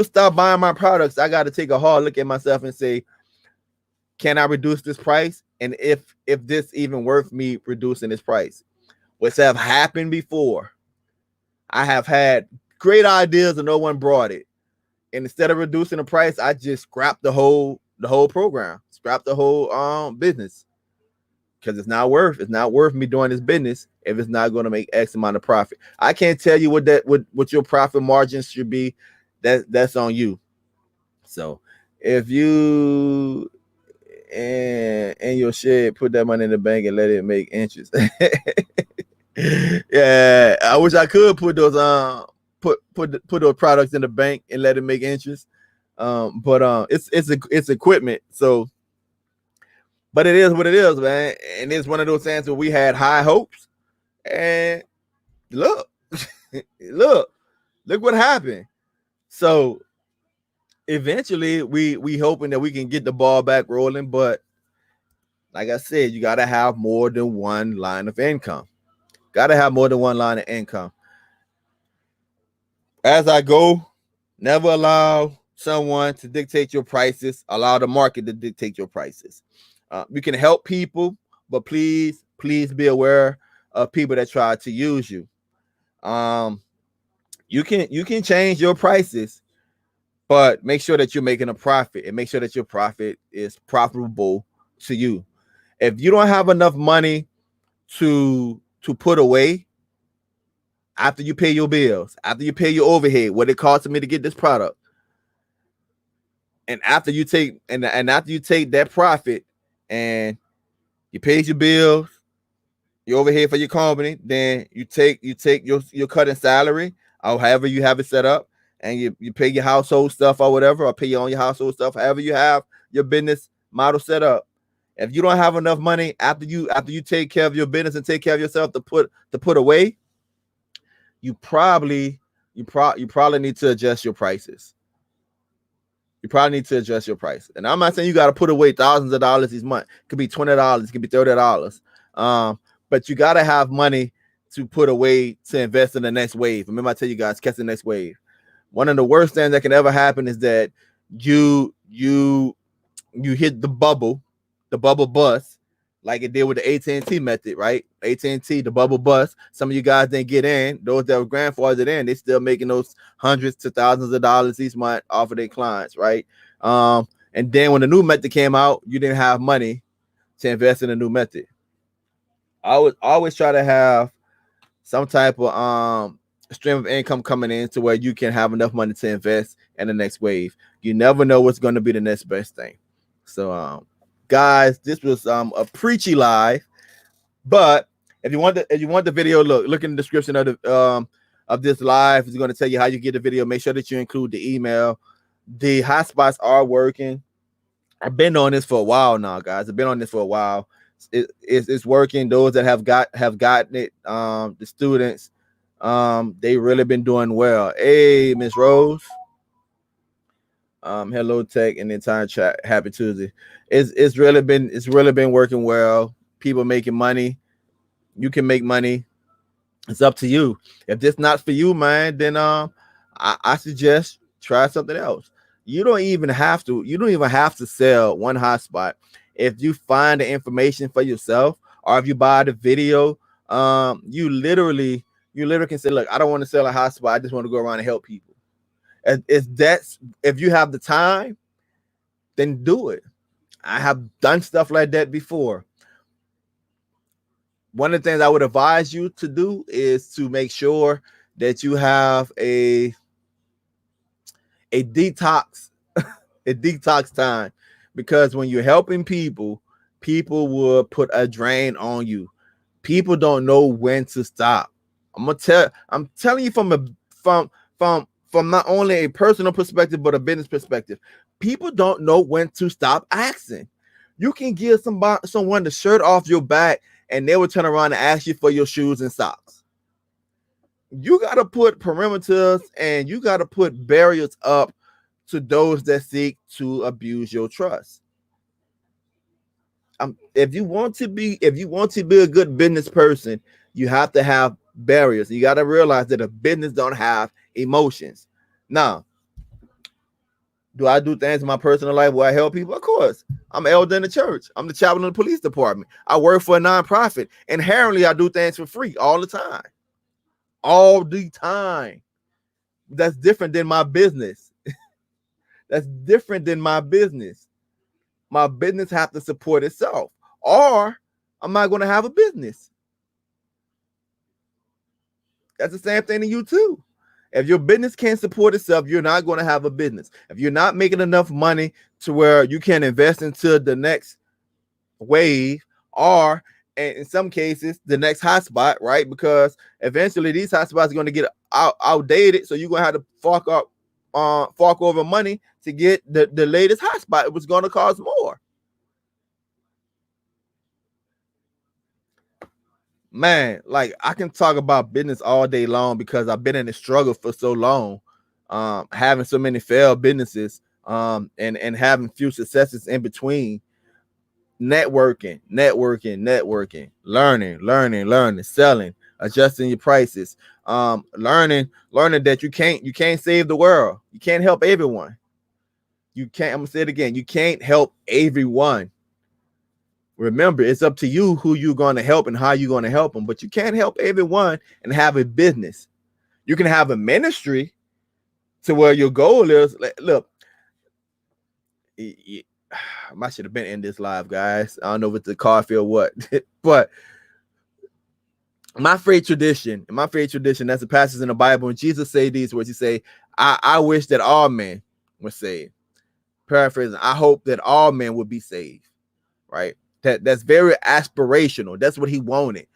stop buying my products, I got to take a hard look at myself and say, can I reduce this price? And if this even worth me reducing this price? What's have happened before? I have had great ideas and no one brought it. And instead of reducing the price, I just scrapped the whole program, scrapped the whole business. Because it's not worth me doing this business if it's not going to make X amount of profit. I can't tell you what your profit margins should be. That's on you. So if you and your shed put that money in the bank and let it make interest. Yeah, I wish I could put those put those products in the bank and let it make interest. But it's equipment, so. But it is what it is, man. And it's one of those things where we had high hopes. And look what happened. So eventually we hoping that we can get the ball back rolling. But like I said, you got to have more than one line of income. As I go, never allow someone to dictate your prices. Allow the market to dictate your prices. You can help people, but please be aware of people that try to use you. You can change your prices, but make sure that you're making a profit and make sure that your profit is profitable to you. If you don't have enough money to put away after you pay your bills, after you pay your overhead, what it costs me to get this product, and after you take that profit and you pay your bills, your overhead for your company, then you take your cut in salary or however you have it set up, and you pay your household stuff or whatever, or pay your own household stuff, however you have your business model set up. If you don't have enough money after you take care of your business and take care of yourself to put away, you probably need to adjust your prices. You probably need to adjust your price. And I'm not saying you got to put away thousands of dollars each month. It could be $20, it could be $30. But you got to have money to put away to invest in the next wave. Remember, I tell you guys, catch the next wave. One of the worst things that can ever happen is that you hit the bubble bust, like it did with the AT&T method, right? AT&T, the bubble bust. Some of you guys didn't get in. Those that were grandfathered in, they still making those hundreds to thousands of dollars each month off of their clients, right? And then when the new method came out, you didn't have money to invest in a new method. I would always try to have some type of stream of income coming in to where you can have enough money to invest in the next wave. You never know what's going to be the next best thing. So, guys, this was a preachy live, but if you want the video, look in the description of this live. It's going to tell you how you get the video. Make sure that you include the email. The hotspots are working. I've been on this for a while now, guys. I've been on this for a while. It's working. Those that have gotten it, the students, They really been doing well. Hey, Miss Rose. Hello Tech and the entire chat. Happy Tuesday. It's really been working well. People making money. You can make money. It's up to you. If this not for you, man, then I suggest try something else. You don't even have to sell one hotspot. If you find the information for yourself, or if you buy the video, you literally can say, look, I don't want to sell a hotspot. I just want to go around and help people. If you have the time, then do it. I have done stuff like that before. One of the things I would advise you to do is to make sure that you have a detox, a detox time, because when you're helping people, people will put a drain on you. People don't know when to stop. I'm telling you from not only a personal perspective but a business perspective. People don't know when to stop asking. You can give someone the shirt off your back and they will turn around and ask you for your shoes and socks. You got to put perimeters and you got to put barriers up to those that seek to abuse your trust. If you want to be a good business person, you have to have barriers. You got to realize that a business don't have emotions. Now, do I do things in my personal life where I help people? Of course. I'm an elder in the church. I'm the chaplain of the police department. I work for a nonprofit. Inherently, I do things for free all the time. All the time. That's different than my business. That's different than my business. My business has to support itself, or I'm not going to have a business. That's the same thing to you too. If your business can't support itself, you're not going to have a business. If you're not making enough money to where you can invest into the next wave, or in some cases, the next hotspot, right? Because eventually these hotspots are going to get outdated. So you're going to have to fork over money to get the latest hotspot. It was going to cost more. Man, like I can talk about business all day long because I've been in the struggle for so long, having so many failed businesses, and having few successes in between. Networking, learning, selling, adjusting your prices, learning that you can't save the world. You can't help everyone. I'm gonna say it again. You can't help everyone. Remember, it's up to you who you're going to help and how you're going to help them, but you can't help everyone and have a business. You can have a ministry to where your goal is. Look, I should have been in this live, guys. I don't know if it's the coffee or what, but my favorite tradition, that's the passage in the Bible. When Jesus say these words, he say, I wish that all men were saved. Paraphrasing, I hope that all men would be saved, right? That's very aspirational. That's what he wanted.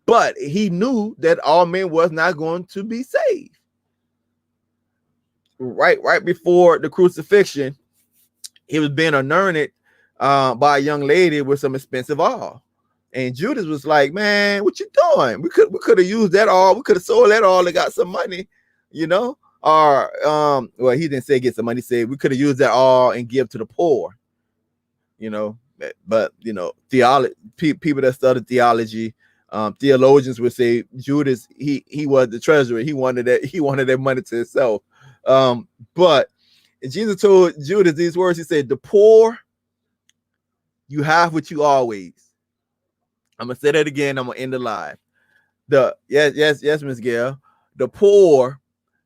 But he knew that all men was not going to be saved. Right before the crucifixion, he was being anointed by a young lady with some expensive oil. And Judas was like, man, what you doing? We could have used that oil. We could have sold that oil and got some money, you know? Or well, he didn't say get some money. He said we could have used that oil and give to the poor, you know. But you know, people that studied theology, theologians would say Judas, he was the treasurer. He wanted that money to himself. But Jesus told Judas these words. He said, "The poor, you have what you always." I'm gonna say that again. I'm gonna end the live. Yes, Miss Gail. The poor,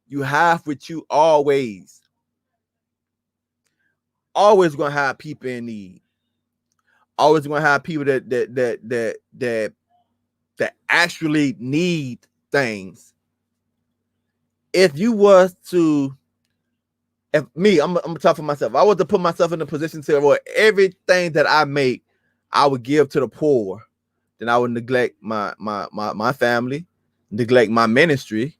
you have what you always. Always gonna have people in need. Always gonna have people that actually need things. If you was to, I'm gonna talk for myself. If I was to put myself in a position to where everything that I make, I would give to the poor, then I would neglect my family, neglect my ministry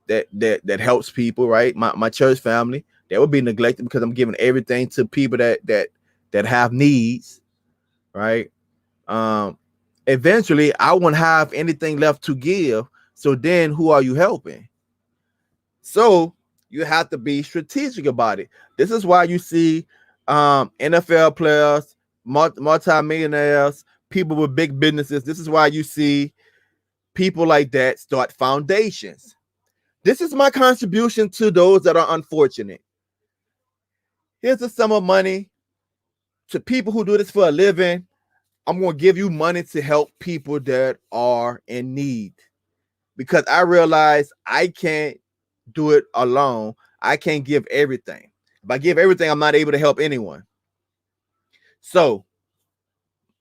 that helps people, right? My church family, that would be neglected because I'm giving everything to people that have needs. Right. Eventually I won't have anything left to give. So then who are you helping? So you have to be strategic about it. This is why you see NFL players, multi-millionaires, people with big businesses. This is why you see people like that start foundations. This is my contribution to those that are unfortunate. Here's a sum of money to people who do this for a living. I'm going to give you money to help people that are in need, because I realize I can't do it alone. I can't give everything. If I give everything, I'm not able to help anyone. So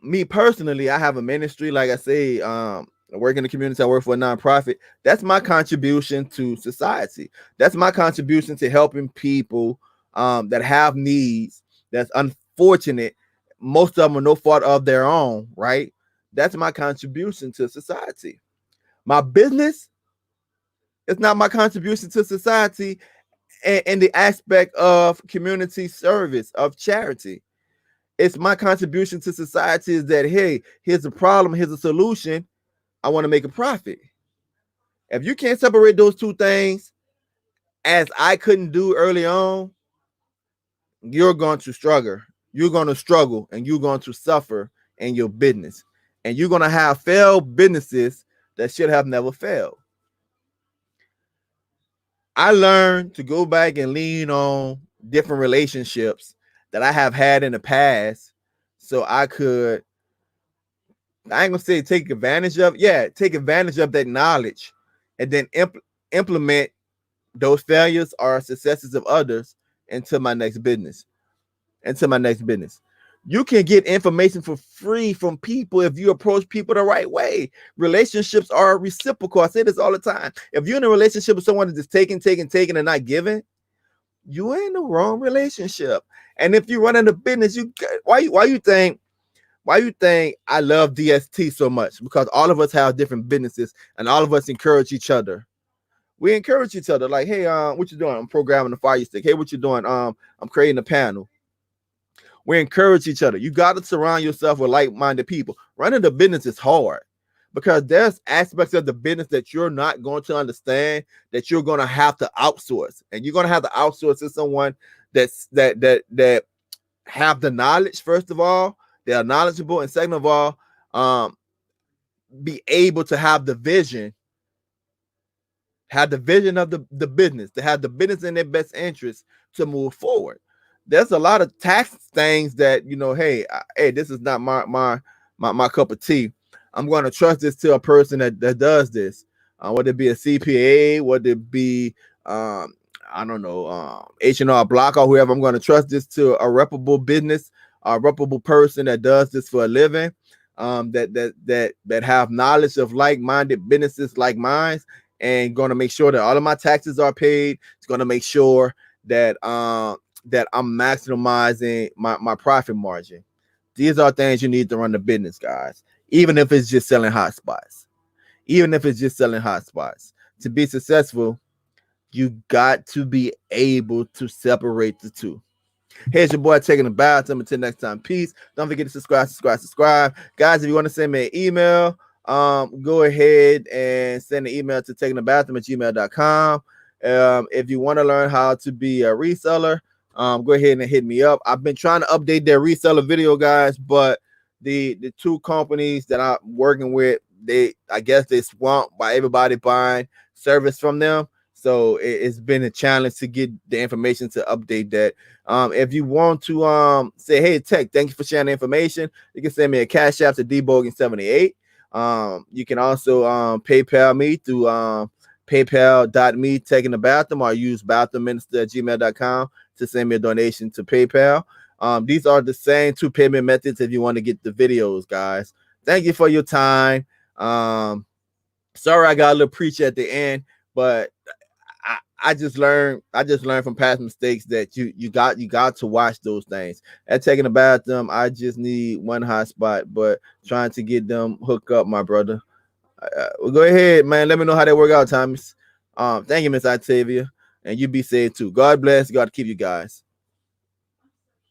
me personally, I have a ministry. Like I say, I work in the community. I work for a nonprofit. That's my contribution to society. That's my contribution to helping people that have needs, that's unfortunate. Most of them are no fault of their own, right? That's my contribution to society. My business is not my contribution to society in the aspect of community service, of charity. It's my contribution to society is that, hey, here's a problem, here's a solution. I want to make a profit. If you can't separate those two things, as I couldn't do early on, you're going to struggle. You're going to struggle and you're going to suffer in your business. And you're going to have failed businesses that should have never failed. I learned to go back and lean on different relationships that I have had in the past, so I could, I ain't gonna say take advantage of, take advantage of that knowledge and then implement those failures or successes of others into my next business. You can get information for free from people if you approach people the right way. Relationships are reciprocal. I say this all the time. If you're in a relationship with someone that's just taking and not giving, you in the wrong relationship. And if you run into business, why you think I love DST so much? Because all of us have different businesses and all of us encourage each other. We encourage each other, like, hey, what you doing? I'm programming the Fire Stick. Hey, what you doing? I'm creating a panel. We encourage each other. You got to surround yourself with like-minded people. Running the business is hard because there's aspects of the business that you're not going to understand, that you're going to have to outsource, and you're going to have to outsource to someone that have the knowledge. First of all, they are knowledgeable, and second of all, be able to have the vision. Have the vision of the business, to have the business in their best interest to move forward. There's a lot of tax things that, hey, this is not my cup of tea. I'm going to trust this to a person that does this. Whether it be a CPA, whether it be I don't know, H&R Block or whoever, I'm going to trust this to a reputable business, a reputable person that does this for a living, that have knowledge of like-minded businesses like mine, and going to make sure that all of my taxes are paid. It's going to make sure that that I'm maximizing my profit margin. These are things you need to run the business, guys. Even if it's just selling hotspots. To be successful, you got to be able to separate the two. Here's your boy taking a bath. Until next time, peace. Don't forget to subscribe. Guys, if you want to send me an email, go ahead and send an email to takingthebathroom@gmail.com. If you want to learn how to be a reseller, go ahead and hit me up. I've been trying to update their reseller video, guys, but the two companies that I'm working with, I guess they swamped by everybody buying service from them. So it's been a challenge to get the information to update that. If you want to say, hey, Tech, thank you for sharing the information, you can send me a cash app to dbogan78. You can also PayPal me through paypal.me taking the bathroom, or use bathroomminister@gmail.com to send me a donation to PayPal. These are the same two payment methods if you want to get the videos, guys. Thank you for your time. Sorry I got a little preachy at the end, but I just learned from past mistakes that you got to watch those things. At taking a bathroom, I just need one hotspot, but trying to get them hooked up, my brother. Well, go ahead, man. Let me know how they work out, Thomas. Thank you, Miss Octavia, and you be safe too. God bless. God keep you guys.